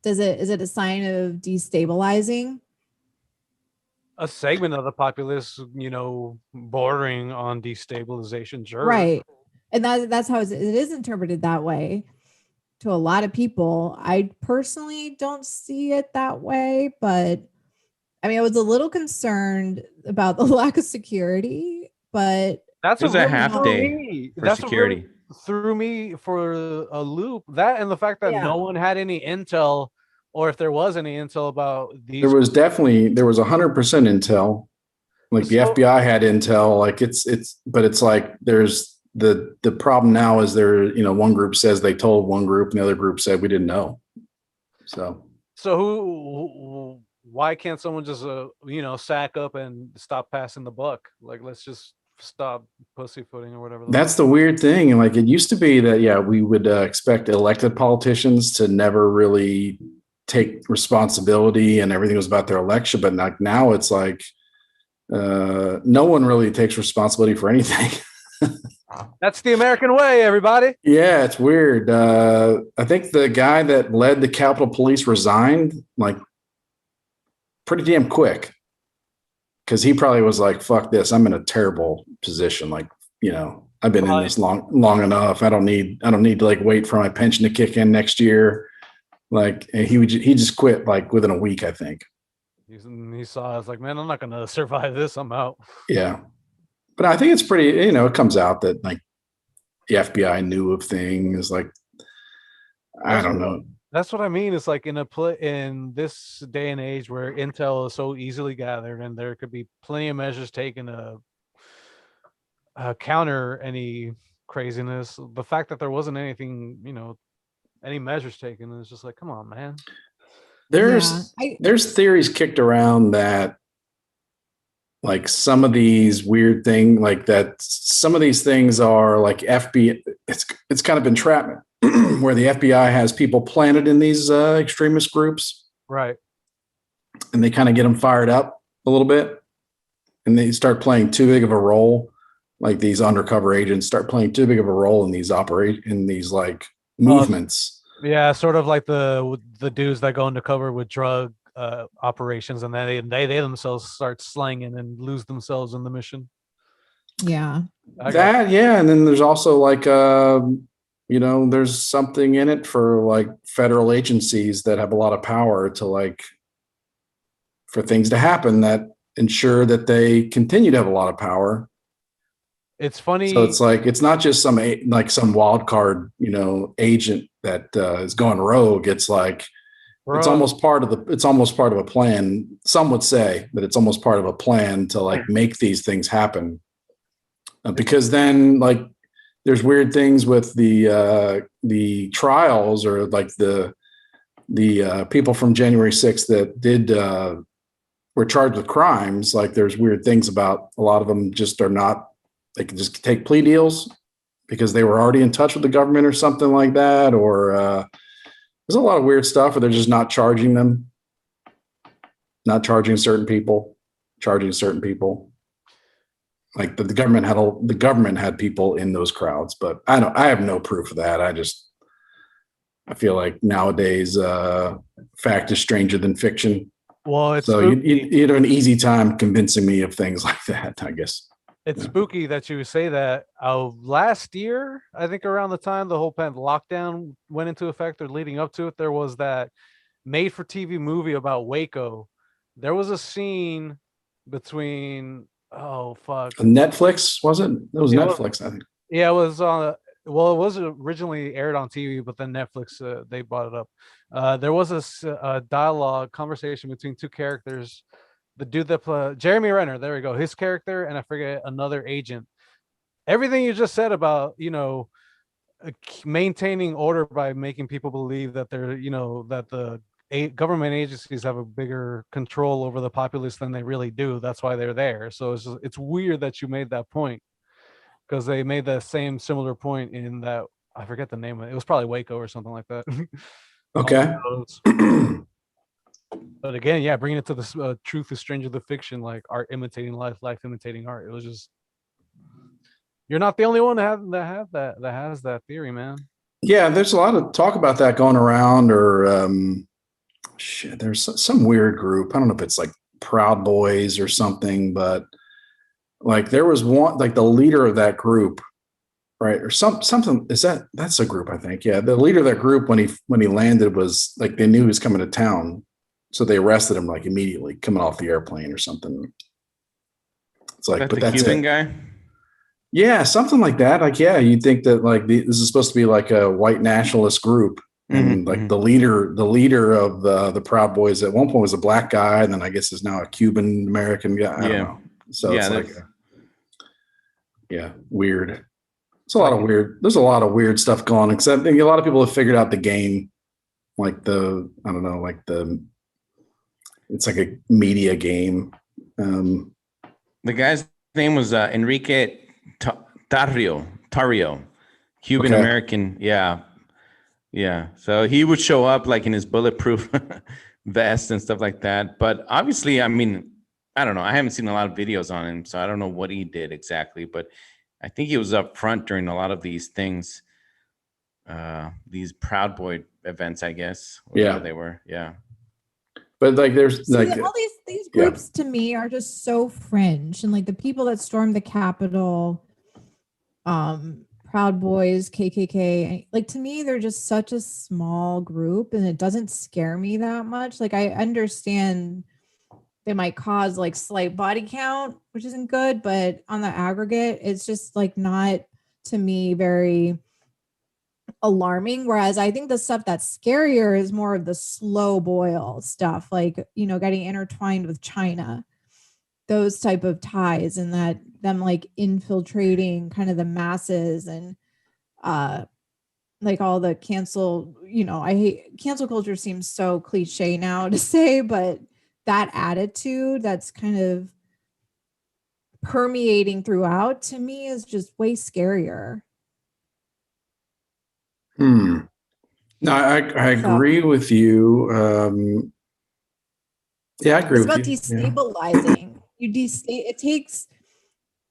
is it a sign of destabilizing a segment of the populace, bordering on destabilization? Sure. Right. And that's how it is interpreted that way to a lot of people. I personally don't see it that way, but I mean, I was a little concerned about the lack of security, but that's a half day for security. Threw me for a loop. That and the fact that no one had any intel, or if there was any intel about these. There was 100% intel. Like the FBI had intel. Like but it's like there's the problem now is one group says they told one group and the other group said we didn't know. So why can't someone just sack up and stop passing the buck? Like, let's just stop pussyfooting or whatever. That's the weird thing. And like it used to be that we would expect elected politicians to never really take responsibility and everything was about their election, but like now it's like no one really takes responsibility for anything. That's the American way, everybody. Yeah, it's weird. I think the guy that led the Capitol Police resigned like pretty damn quick because he probably was like, fuck this, I'm in a terrible position. Like, I've been in this long enough. I don't need to like wait for my pension to kick in next year. Like he just quit like within a week, I think. He saw, it's like, man, I'm not going to survive this. I'm out. Yeah. But I think it's pretty, it comes out that like the FBI knew of things like, I don't know. That's what I mean. It's like in this day and age where intel is so easily gathered and there could be plenty of measures taken to counter any craziness. The fact that there wasn't anything, any measures taken is just like, come on, man. There's Yeah. there's theories kicked around that like some of these weird thing like that some of these things are like FBI. It's kind of entrapment where the FBI has people planted in these extremist groups Right. and they kind of get them fired up a little bit and they start playing too big of a role. Like these undercover agents start playing too big of a role in these like movements. Yeah, sort of like the dudes that go undercover with drug operations, and then they themselves start slanging and lose themselves in the mission. Yeah. That, yeah, and then there's also like there's something in it for like federal agencies that have a lot of power to like for things to happen that ensure that they continue to have a lot of power. It's funny. So it's like it's not just some wild card, agent that is going rogue. It's like it's almost part of a plan. Some would say that it's almost part of a plan to like make these things happen. Because then like there's weird things with the trials or like the people from January 6th that were charged with crimes. Like there's weird things about a lot of them just are not, they can just take plea deals because they were already in touch with the government or something like that. Or there's a lot of weird stuff where they're just not charging them, not charging certain people, charging certain people. Like the government had people in those crowds, but I have no proof of that. I feel like nowadays fact is stranger than fiction. Well, it's so you'd have an easy time convincing me of things like that, I guess. It's spooky that you say that. Last year, I think around the time the whole lockdown went into effect or leading up to it, there was that made for TV movie about Waco. There was a scene between Netflix, was it? It was Netflix, I think. Yeah, it was on. Well, it was originally aired on TV, but then Netflix they bought it up. There was a dialogue conversation between two characters. The dude that Jeremy Renner, there we go, his character, and I forget another agent. Everything you just said about maintaining order by making people believe that they're that the government agencies have a bigger control over the populace than they really do. That's why they're there. So it's weird that you made that point, because they made the same similar point in that, I forget the name of it. It was probably Waco or something like that. Okay. But again, yeah, bringing it to the truth is stranger than fiction, like art imitating life, life imitating art. It was just, you're not the only one that has that theory, man. Yeah, there's a lot of talk about that going around, or there's some weird group. I don't know if it's like Proud Boys or something, but like there was one, like the leader of that group, right? Or something, that's a group, I think. Yeah. The leader of that group, when he landed, was like, they knew he was coming to town. So they arrested him like immediately coming off the airplane or something. It's like, but that's Cuban guy. Yeah, something like that. Like, yeah, you'd think that like this is supposed to be like a white nationalist group, and like the leader of the Proud Boys at one point was a black guy, and then I guess is now a Cuban American guy. I don't know. So it's like, weird. It's a lot of weird. There's a lot of weird stuff going on. Except I think a lot of people have figured out the game, like it's like a media game. The guy's name was Enrique Tarrio, Cuban American. Yeah. So he would show up like in his bulletproof vest and stuff like that. But obviously, I mean, I don't know. I haven't seen a lot of videos on him, so I don't know what he did exactly. But I think he was up front during a lot of these things, these Proud Boy events, I guess. They were. Yeah. But like, there's all these groups to me are just so fringe, and like the people that stormed the Capitol, Proud Boys, KKK, like to me they're just such a small group, and it doesn't scare me that much. Like I understand they might cause like slight body count, which isn't good, but on the aggregate, it's just like not, to me, very alarming. Whereas I think the stuff that's scarier is more of the slow boil stuff, like getting intertwined with China, those type of ties, and that them like infiltrating kind of the masses and like all the cancel, I hate cancel culture seems so cliche now to say, but that attitude that's kind of permeating throughout to me is just way scarier. No, I agree with you. Yeah, I agree It's with about you. Yeah. destabilizing. It takes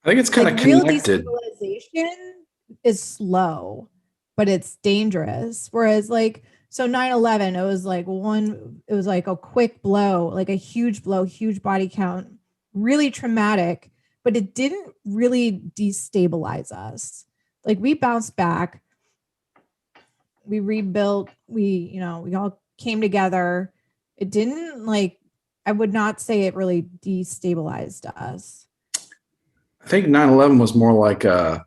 I think it's kind of real connected. destabilization is slow, but it's dangerous. Whereas so 9/11, it was like a quick blow, like a huge blow, huge body count, really traumatic, but it didn't really destabilize us. Like we bounced back, we rebuilt, we all came together. It didn't I would not say it really destabilized us. I think 9/11 was more like a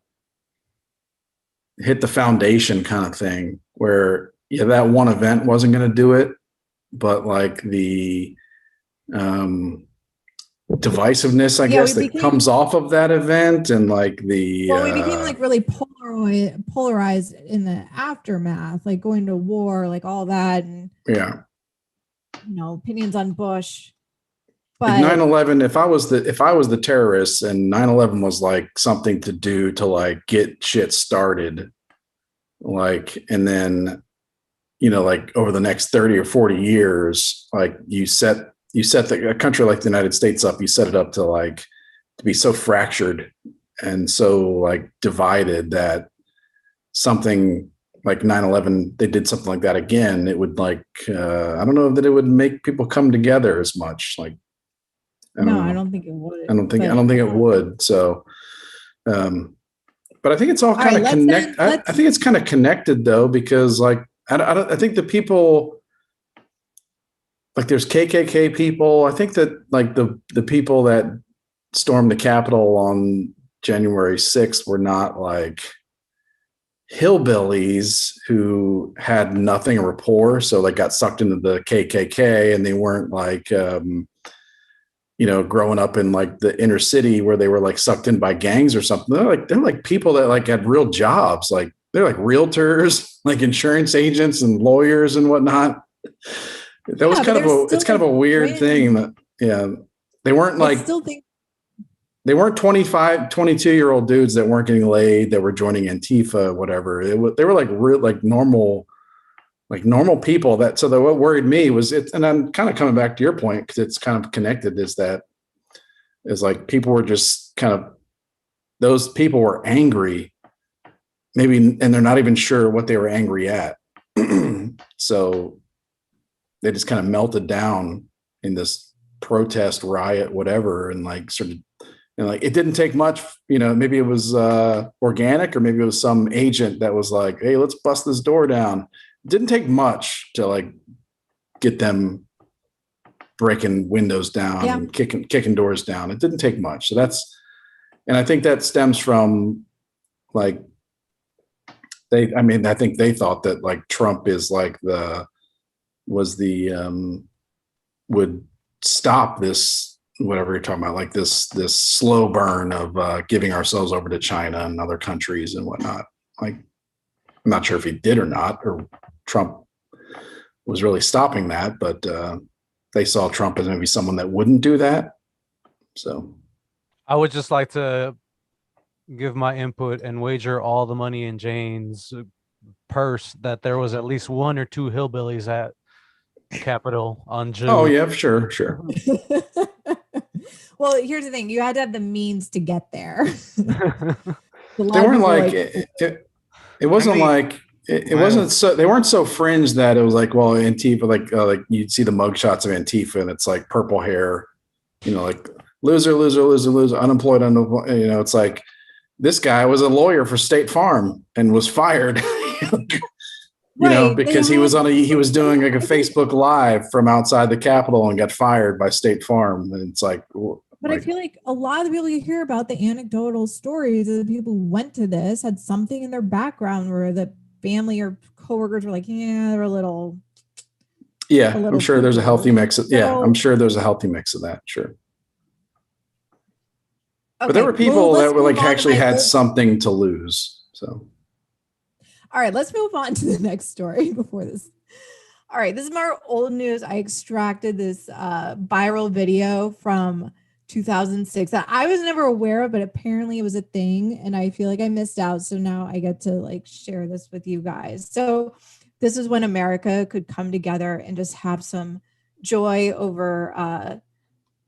hit the foundation kind of thing where, yeah, that one event wasn't going to do it, but like the divisiveness, I guess, that comes off of that event and like the. Well, we became really polarized in the aftermath, like going to war, like all that. And, yeah. Opinions on Bush. But 9/11, if I was the terrorist and 9/11 was like something to do to like get shit started, like, and then, like over the next 30 or 40 years, like you set a country like the United States up, you set it up to be so fractured and so like divided that something like 9/11, they did something like that again, it would I don't know that it would make people come together as much. Like, I don't think it would. I don't think it would. So, but I think it's all kind of connected. I think it's kind of connected though, because I think the people, like there's KKK people. I think that like the people that stormed the Capitol on January 6th were not like hillbillies who had nothing rapport. So they got sucked into the KKK and they weren't like, growing up in like the inner city where they were like sucked in by gangs or something. They're like people that like had real jobs. Like they're like realtors, like insurance agents and lawyers and whatnot. That was it's kind of a weird thing that, they weren't they weren't 25, 22-year-old dudes that weren't getting laid, that were joining Antifa, whatever. They were like real, like normal people. What worried me was it, and I'm kind of coming back to your point because it's kind of connected, is like people were just those people were angry, maybe, and they're not even sure what they were angry at. So they just kind of melted down in this protest, riot, whatever, and it didn't take much, maybe it was organic, or maybe it was some agent that was like, hey, let's bust this door down. It didn't take much to like get them breaking windows down and kicking doors down. It didn't take much. So and I think that stems from like, I think they thought that like Trump is like would stop this, whatever you're talking about, like this slow burn of giving ourselves over to China and other countries and whatnot. Like, I'm not sure if he did or not, or Trump was really stopping that, but they saw Trump as maybe someone that wouldn't do that. So I would just like to give my input and wager all the money in Jane's purse that there was at least one or two hillbillies at the Capitol on June. Oh yeah, sure. Well, here's the thing: you had to have the means to get there. They weren't like it wasn't like it wasn't so, they weren't so fringe that it was like, well, Antifa, like you'd see the mugshots of Antifa and it's like purple hair, like loser, unemployed. It's like this guy was a lawyer for State Farm and was fired. Because he was doing like a Facebook Live from outside the Capitol and got fired by State Farm. And it's like, but I feel like a lot of the people you hear about, the anecdotal stories of the people who went to this, had something in their background where the family or coworkers were like, they're a little. Yeah, I'm sure there's a healthy mix. I'm sure there's a healthy mix of that. Sure. Okay, but there were people that were like actually had something to lose. So. All right, let's move on to the next story before this. All right, this is more old news. I extracted this viral video from 2006 that I was never aware of, but apparently it was a thing, and I feel like I missed out. So now I get to like share this with you guys. So this is when America could come together and just have some joy over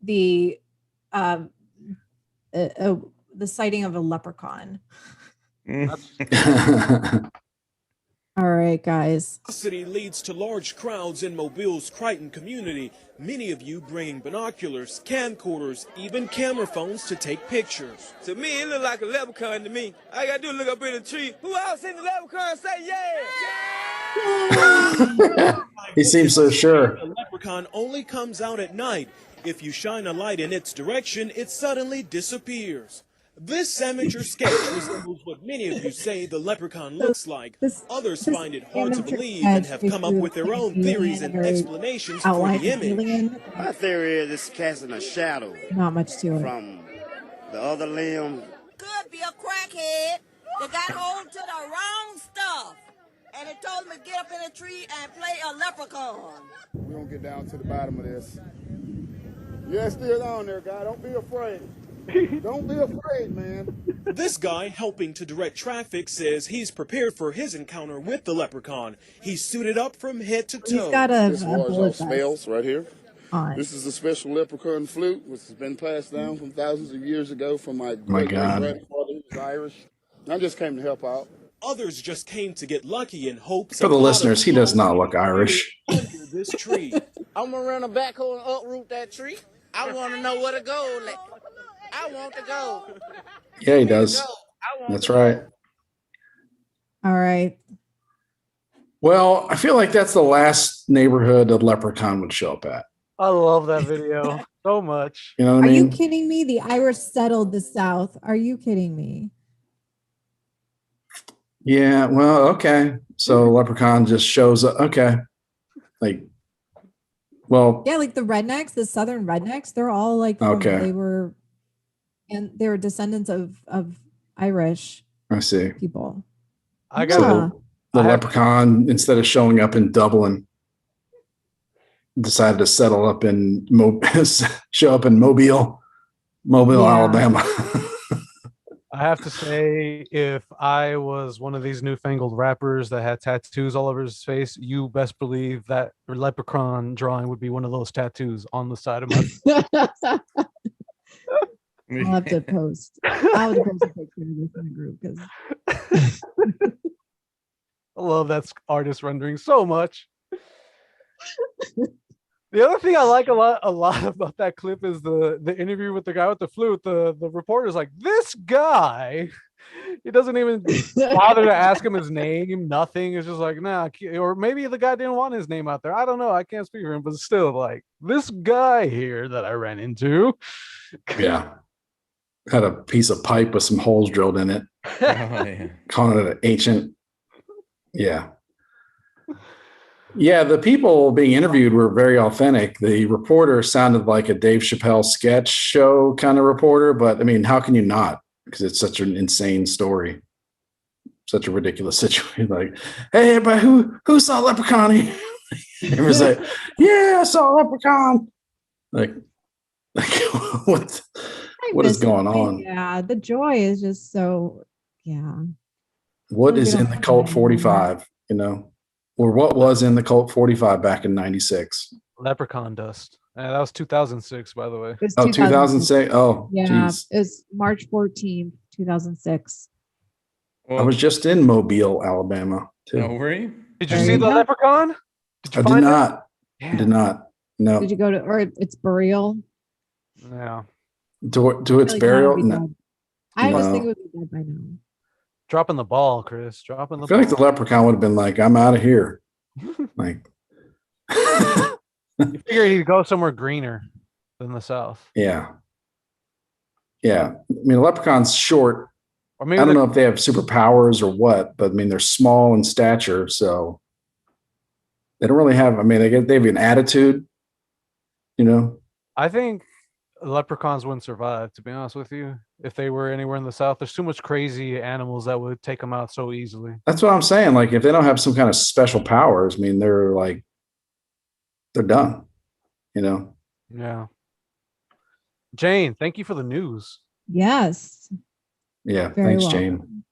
the sighting of a leprechaun. All right, guys. City leads to large crowds in Mobile's Crichton community. Many of you bringing binoculars, camcorders, even camera phones to take pictures. To me, it look like a leprechaun to me. All I gotta do is look up in the tree. Who else seen the leprechaun? Say yeah! He seems so sure. The leprechaun only comes out at night. If you shine a light in its direction, it suddenly disappears. This amateur sketch resembles what many of you say the leprechaun looks like. Others find it hard to believe and have come up with their own theories and explanations for the image. My theory is it's casting a shadow. Not much to it. From the other limb. Could be a crackhead that got hold to the wrong stuff. And it told him to get up in a tree and play a leprechaun. We're going to get down to the bottom of this. Yeah, it's still on there, guy. Don't be afraid. Don't be afraid, man. This guy helping to direct traffic says he's prepared for his encounter with the leprechaun. He's suited up from head to toe. He's got a This was bullet our vest smells right here. on. This is a special leprechaun flute, which has been passed down from thousands of years ago from my God. great-grandfather, who was Irish. I just came to help out. Others just came to get lucky in hopes For the listeners, he does not look Irish. under this tree. I'm gonna run a backhoe and uproot that tree. I want to know where to go. I want to go. Yeah, he does. That's right. All right. Well, I feel like that's the last neighborhood a leprechaun would show up at. I love that video so much. You know what I Are you mean? kidding me? The Irish settled the South. Are you kidding me? Yeah, well, okay. So leprechaun just shows up. Okay. Like, well, Yeah, like the rednecks, the Southern rednecks, they're all like Okay. they were descendants of Irish I see. people. I So got the I have- leprechaun, instead of showing up in Dublin, decided to settle up in show up in Mobile, Yeah. Alabama. I have to say, if I was one of these newfangled rappers that had tattoos all over his face, you best believe that leprechaun drawing would be one of those tattoos on the side of my. I'll have to post. I'll have to post a picture of this in the group because I love that artist rendering so much. The other thing I like a lot about that clip is the interview with the guy with the flute. The reporter's like, this guy, he doesn't even bother to ask him his name, nothing. It's just like, nah, or maybe the guy didn't want his name out there. I don't know. I can't speak for him, but still, like, this guy here that I ran into. Yeah. Had a piece of pipe with some holes drilled in it, calling it an ancient. Yeah. Yeah, the people being interviewed were very authentic. The reporter sounded like a Dave Chappelle sketch show kind of reporter, but I mean, how can you not? Because it's such an insane story, such a ridiculous situation. Like, hey, everybody, who saw Leprechaun? Everyone's like, yeah, I saw Leprechaun. Like what is going on? Yeah, the joy is just so. Yeah. What is in the Colt 45? You know. Or what was in the Colt 45 back in 96? Leprechaun dust. That was 2006, by the way. It was Oh, 2006. Oh, Yeah, geez. it's March 14th, 2006. I was just in Mobile, Alabama, too. Oh, were you? Did you There see you the go. leprechaun? I did find it? not. Yeah. I did not. No. Did you go to, or its burial? Yeah. To its I feel like that burial? would be No. dead. I just No. think it would be dead by now. Dropping the ball, Chris. Dropping the I feel ball. like the leprechaun would have been like, I'm out of here. Like, You figure he'd go somewhere greener than the South. yeah. Yeah. I mean, the leprechaun's short. Or maybe I don't know if they have superpowers or what, but I mean, they're small in stature. So they don't really have, I mean, they have an attitude, you know? I think leprechauns wouldn't survive, to be honest with you. If they were anywhere in the South, there's too much crazy animals that would take them out so easily. That's what I'm saying. Like, if they don't have some kind of special powers, I mean, they're done, you know? Yeah. Jane, thank you for the news. Yes. Yeah. Very Thanks, well. Jane.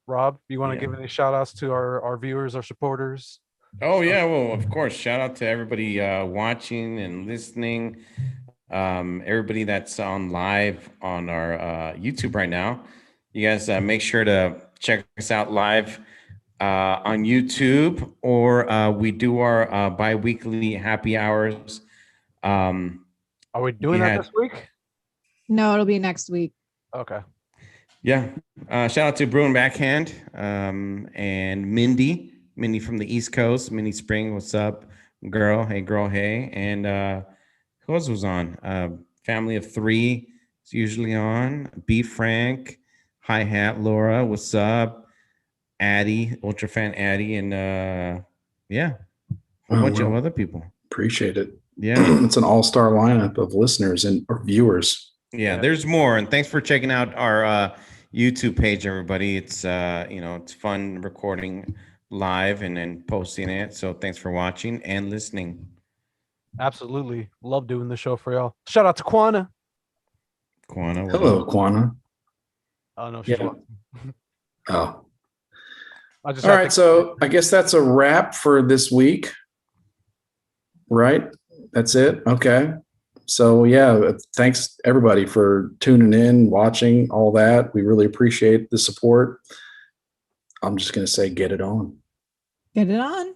Rob, you want to Yeah. give any shout outs to our viewers, our supporters? Oh yeah, well, of course. Shout out to everybody watching and listening. Everybody that's on live on our YouTube right now. You guys make sure to check us out live on YouTube, or we do our bi-weekly happy hours. Are we doing that this week? No, it'll be next week. Okay. Yeah. Shout out to Bruin Backhand and Mindy from the East Coast. Mindy Spring, what's up, girl? Hey, girl. Hey. And who else was on? Family of Three is usually on. B Frank, Hi Hat, Laura, what's up? Addie, Ultra Fan Addie, and yeah, a whole bunch of other people. Appreciate it. Yeah. It's an all-star lineup of listeners and or viewers. Yeah, there's more. And thanks for checking out our YouTube page, everybody. It's it's fun recording live and then posting it. So thanks for watching and listening. Absolutely. Love doing the show for y'all. Shout out to Quana. Hello, Quana. Oh no, she's watching. Oh. I just all right, so I guess that's a wrap for this week. Right? That's it. Okay. So yeah, thanks everybody for tuning in, watching, all that. We really appreciate the support. I'm just gonna say, get it on. Get it on.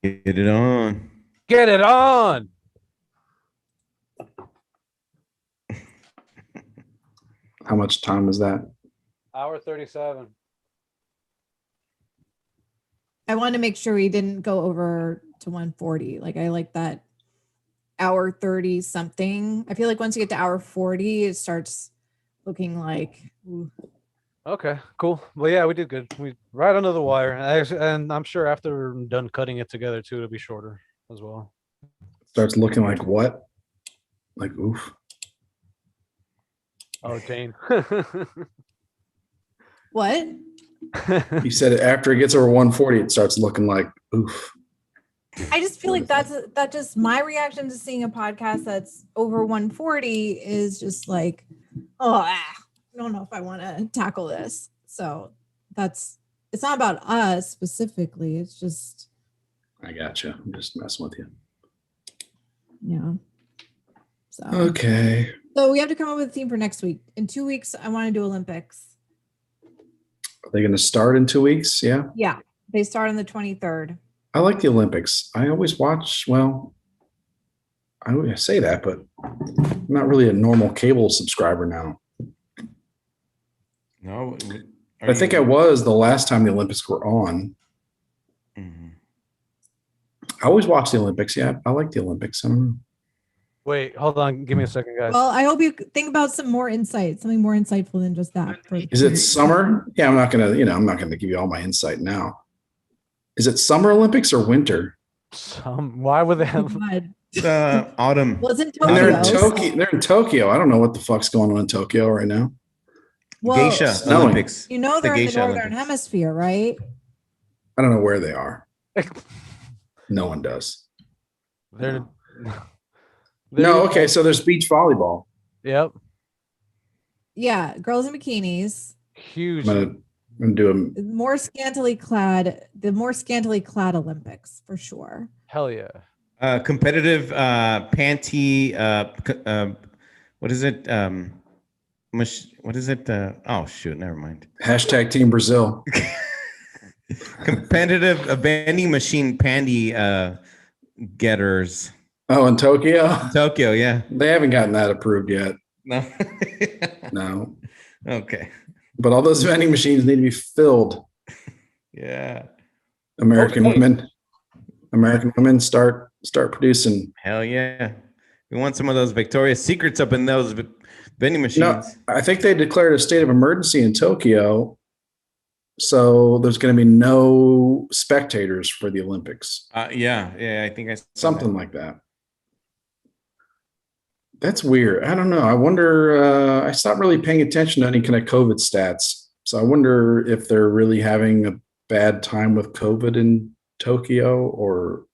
Get it on. Get it on. How much time is that? Hour 37. I wanted to make sure we didn't go over to 140. Like I like that hour 30 something. I feel like once you get to hour 40, it starts looking like ooh. Okay, cool. Well, yeah, we did good. We right under the wire, and I'm sure after we're done cutting it together too, it'll be shorter as well. Starts looking like what? Like oof. Oh, Jane. What? You said it after it gets over 140, it starts looking like oof. I just feel like that's just my reaction to seeing a podcast that's over 140 is just like, I don't know if I want to tackle this. So it's not about us specifically. It's just. I got you. I'm just messing with you. Yeah. So. Okay. So we have to come up with a theme for next week. In 2 weeks, I want to do Olympics. Are they going to start in 2 weeks? Yeah. Yeah. They start on the 23rd. I like the Olympics. I always watch, well, I always say that, but I'm not really a normal cable subscriber now. No. I think I was the last time the Olympics were on. Mm-hmm. I always watch the Olympics. Yeah, I like the Olympics. I don't know. Wait, hold on. Give me a second, guys. Well, I hope you think about some more insight, something more insightful than just that. Is it summer? Yeah, I'm not gonna give you all my insight now. Is it summer Olympics or winter? Why would they have autumn? Wasn't And they're in Tokyo? Tokyo. They're in Tokyo. I don't know what the fuck's going on in Tokyo right now. Well, Geisha Olympics. You know they're in the Geisha Northern Olympics. Hemisphere, right? I don't know where they are. No one does. They're No, okay. So there's beach volleyball. Yep. Yeah, girls in bikinis. Huge. I'm gonna do The more scantily clad Olympics for sure. Hell yeah. Competitive panty. What is it? What is it? Oh shoot! Never mind. hashtag Team Brazil. Competitive vending machine panty getters. Oh, in Tokyo? Tokyo, yeah. They haven't gotten that approved yet. No. No. Okay. But all those vending machines need to be filled. Yeah. American women start producing. Hell yeah. We want some of those Victoria's Secrets up in those vending machines. No, I think they declared a state of emergency in Tokyo. So there's going to be no spectators for the Olympics. Yeah, I think I saw something that. like that. That's weird. I don't know. I wonder. I stopped really paying attention to any kind of COVID stats. So I wonder if they're really having a bad time with COVID in Tokyo or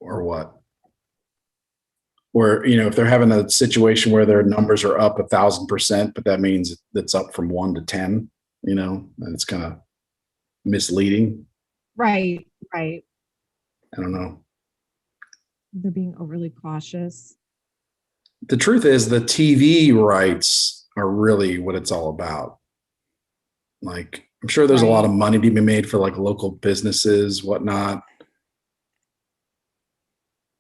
what. Or, if they're having a situation where their numbers are up 1,000%, but that means it's up from 1 to 10, and it's kind of misleading. Right. I don't know. They're being overly cautious. The truth is the TV rights are really what it's all about. Like, I'm sure there's a lot of money to be made for like local businesses, whatnot.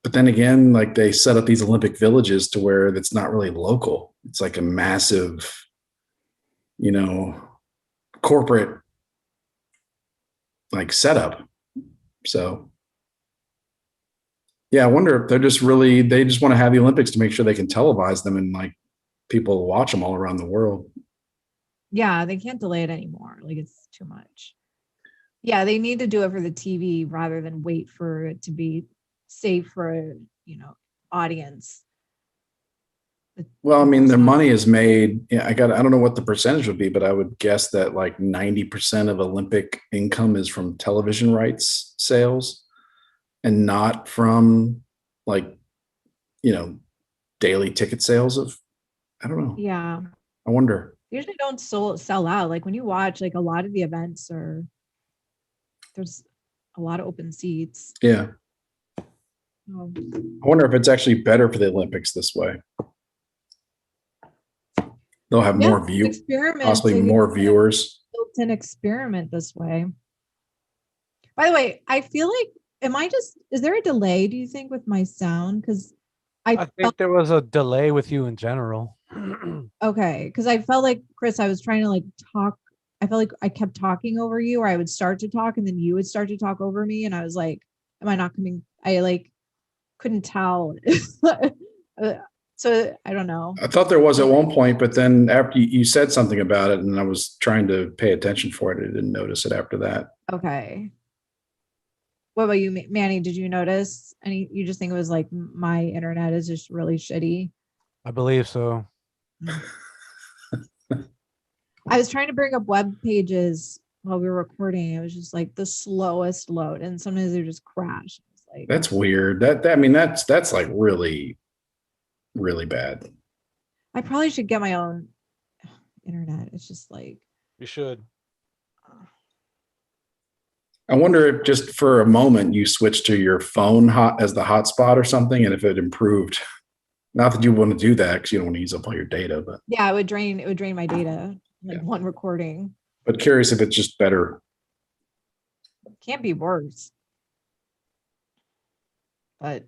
But then again, like they set up these Olympic villages to where it's not really local. It's like a massive, corporate like setup. So yeah, I wonder if they just want to have the Olympics to make sure they can televise them and like people watch them all around the world. Yeah, they can't delay it anymore. Like it's too much. Yeah, they need to do it for the TV rather than wait for it to be safe for, audience. Well, I mean, their money is made. Yeah, I don't know what the percentage would be, but I would guess that like 90% of Olympic income is from television rights sales and not from like, daily ticket sales of, I don't know. Yeah. I wonder. Usually don't sell out. Like when you watch, like a lot of the events there's a lot of open seats. Yeah. I wonder if it's actually better for the Olympics this way. They'll have more possibly more viewers. Built-in experiment this way. By the way, I feel like, is there a delay, do you think, with my sound? Because I think there was a delay with you in general. Okay, because I felt like, Chris, I was trying to like talk. I felt like I kept talking over you, or I would start to talk and then you would start to talk over me. And I was like, am I not coming? I like couldn't tell. So I don't know. I thought there was at one point, but then after you said something about it and I was trying to pay attention for it, I didn't notice it after that. Okay. What about you, Manny? Did you notice you just think it was like my internet is just really shitty? I believe so. I was trying to bring up web pages while we were recording. It was just like the slowest load, and sometimes they just crash. It's like, that's weird. That's like really, really bad. I probably should get my own internet. It's just like you should. I wonder if just for a moment you switched to your phone as the hotspot or something, and if it improved. Not that you want to do that because you don't want to use up all your data, but yeah, it would drain my data like one recording. But curious if it's just better. Can't be worse. But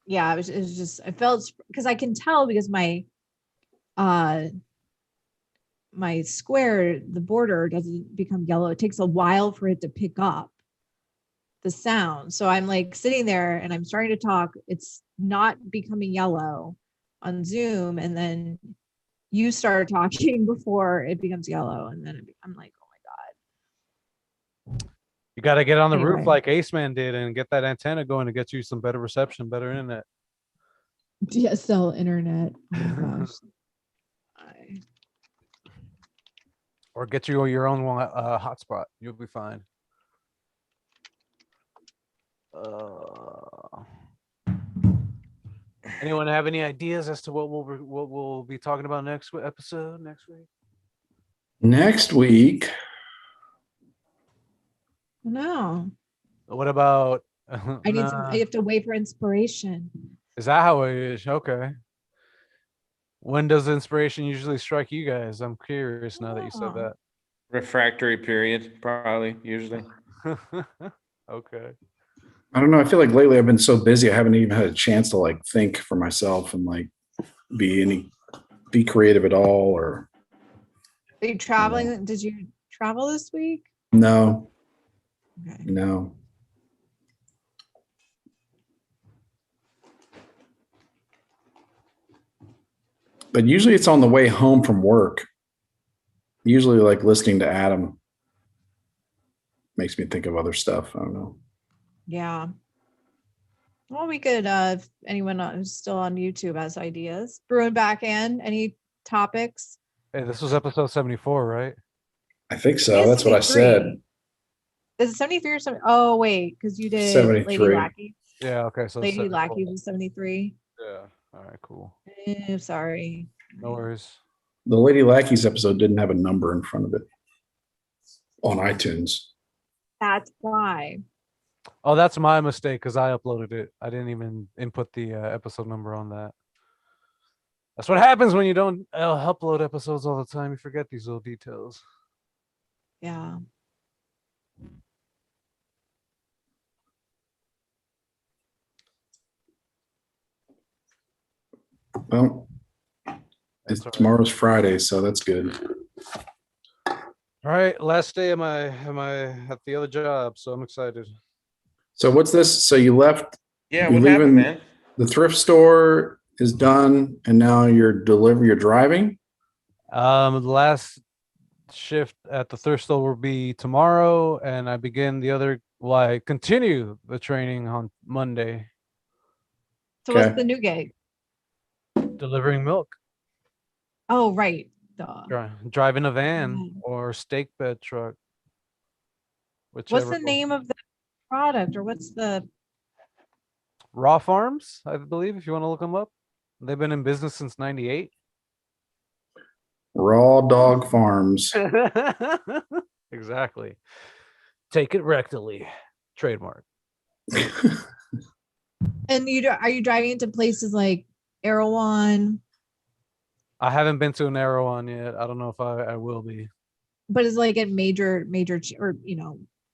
yeah, it was just, I felt, because I can tell because my square, the border doesn't become yellow. It takes a while for it to pick up the sound. So I'm like sitting there and I'm starting to talk. It's not becoming yellow on Zoom. And then you start talking before it becomes yellow. And then I'm like, oh my God. You got to get on the roof like Ace Man did and get that antenna going to get you some better reception, better internet. DSL internet. Oh my gosh. Or get you your own hotspot. You'll be fine. Anyone have any ideas as to what we'll be talking about next episode next week? Next week. No. What about? I need some. I have to wait for inspiration. Is that how it is? Okay. When does inspiration usually strike you guys? I'm curious now that you said that. Refractory period, probably, usually. Okay. I don't know. I feel like lately I've been so busy. I haven't even had a chance to like think for myself and like be creative at all. Or are you traveling? Did you travel this week? No. Okay. No. But usually it's on the way home from work. Usually like listening to Adam makes me think of other stuff. I don't know. Yeah. Well, we could, if anyone who's still on YouTube has ideas. Bruin back in. Any topics? Hey, this was episode 74, right? I think I so. think it's That's what I said. 73. Is it 73 or 70? Oh, wait, because you did Lady 73. Lackey. Yeah, okay. So Lady 74. Lackey was 73. Yeah. All right, cool. Sorry. No worries. The Lady Lackeys episode didn't have a number in front of it on iTunes. That's why. Oh, that's my mistake because I uploaded it. I didn't even input the episode number on that. That's what happens when you don't upload episodes all the time. You forget these little details. Yeah. Well, tomorrow's Friday, so that's good. All right, last day am I at the other job, so I'm excited. So what's this? So you left? Yeah, you're what happened, man? The thrift store is done, and now you're driving. The last shift at the thrift store will be tomorrow, and I begin the other. Well, I continue the training on Monday. So what's the new gig? Delivering milk. Oh, right. Duh. Driving a van or steak bed truck. What's the name of the product, or what's the Raw Farms, I believe, if you want to look them up. They've been in business since 98. Raw Dog Farms. Exactly. Take it rectally. Trademark. And are you driving into places like Erewhon? I haven't been to an Erewhon yet. I don't know if I will be. But it's like at major or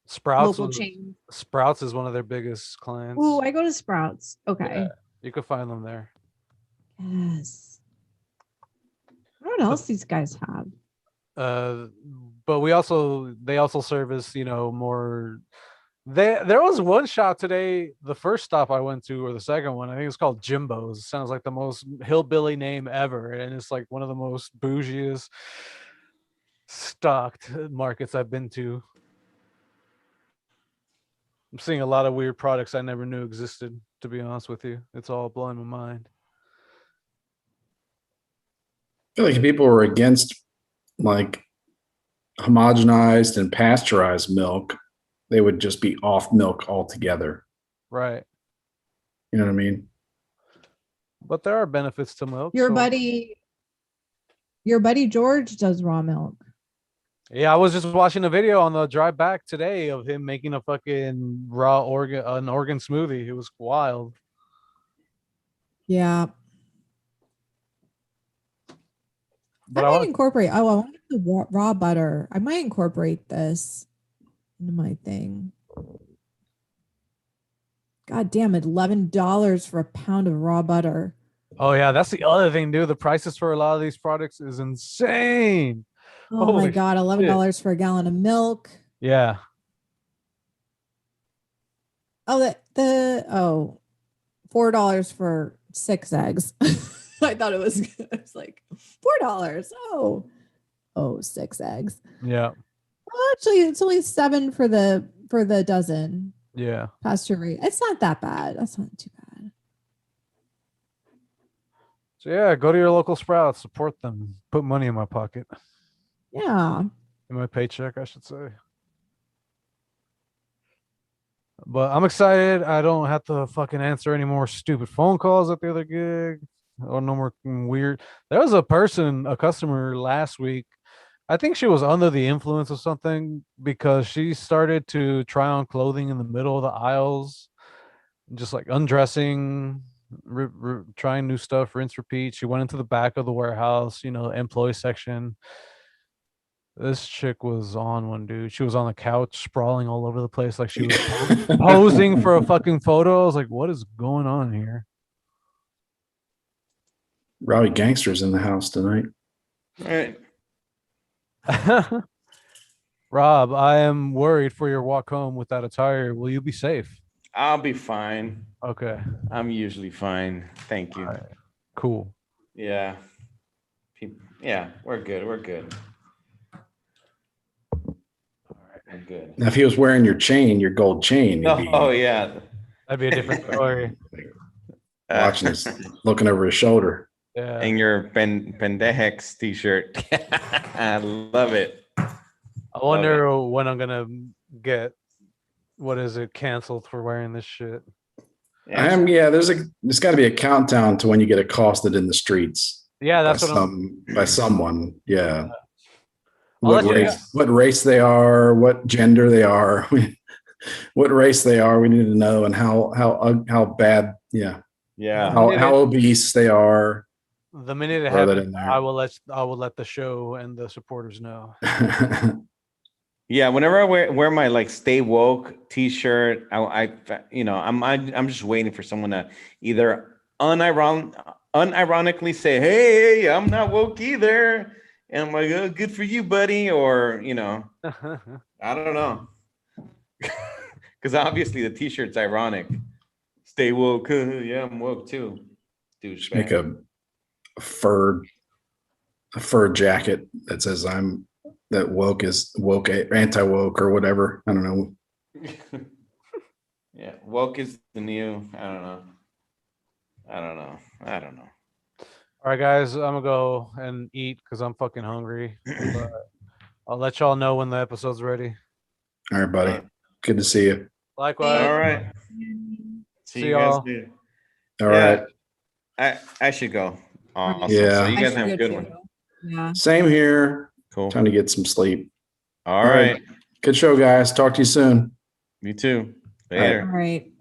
Sprouts local chain. Sprouts is one of their biggest clients. Oh, I go to Sprouts. Okay. Yeah, you could find them there. Yes. What else these guys have? But they also service, more. There was one shop today, the first stop I went to, or the second one, I think it's called Jimbo's. It sounds like the most hillbilly name ever, and it's like one of the most bougiest stocked markets I've been to. I'm seeing a lot of weird products I never knew existed, to be honest with you. It's all blowing my mind. I feel like if people were against like homogenized and pasteurized milk, they would just be off milk altogether. Right. You know what I mean? But there are benefits to milk. Your buddy George does raw milk. Yeah, I was just watching a video on the drive back today of him making a fucking an organ smoothie. It was wild. Yeah. But I might incorporate. I want the raw butter. I might incorporate this into my thing. God damn it, $11 for a pound of raw butter. Oh yeah, that's the other thing, dude. The prices for a lot of these products is insane. Oh Holy my God, $11 for a gallon of milk. Yeah. Oh, $4 for 6 eggs. I thought it was good. It's like $4. Oh, 6 eggs. Yeah. Well, actually, it's only 7 for the dozen. Yeah. Pasture rate. It's not that bad. That's not too bad. So yeah, go to your local Sprouts, support them, put money in my pocket. Yeah. In my paycheck, I should say. But I'm excited. I don't have to fucking answer any more stupid phone calls at the other gig. Or no more weird. There was a customer last week. I think she was under the influence of something because she started to try on clothing in the middle of the aisles, just like undressing, trying new stuff, rinse, repeat. She went into the back of the warehouse, employee section. This chick was on one, dude. She was on the couch, sprawling all over the place like she was posing for a fucking photo. I was like, what is going on here? Rowdy gangsters in the house tonight. All right. Rob, I am worried for your walk home with that attire. Will you be safe? I'll be fine. Okay. I'm usually fine. Thank you. Right. Cool. Yeah. Yeah, we're good. We're good. All right, we're good. Now, if he was wearing your gold chain, Oh yeah. That'd be a different story. Watching this, looking over his shoulder. Yeah. And your Pendejex t-shirt. I love it. I wonder when I'm gonna get canceled for wearing this shit. There's got to be a countdown to when you get accosted in the streets. Yeah, that's by someone. Yeah. What race they are, what gender they are, what race they are. We need to know, and how bad. Yeah. How obese they are. The minute it happens, I will let the show and the supporters know. Yeah, whenever I wear my like Stay Woke t-shirt, I'm just waiting for someone to either unironically say, "Hey, I'm not woke either," and I'm like, "Oh, good for you, buddy," or I don't know, because obviously the t-shirt's ironic. Stay woke, yeah, I'm woke too. Dude, just make a fur jacket that says that woke is woke, anti-woke or whatever. I don't know. Yeah, woke is the new. I don't know. All right, guys, I'm gonna go and eat because I'm fucking hungry. But I'll let y'all know when the episode's ready. All right, buddy. Good to see you. Likewise. All right. See you y'all. guys later. All right. I should go. Awesome. Yeah. So you guys have a good one. Yeah. Same here. Cool. Time to get some sleep. All right. Good show, guys. Talk to you soon. You too. Later. All right.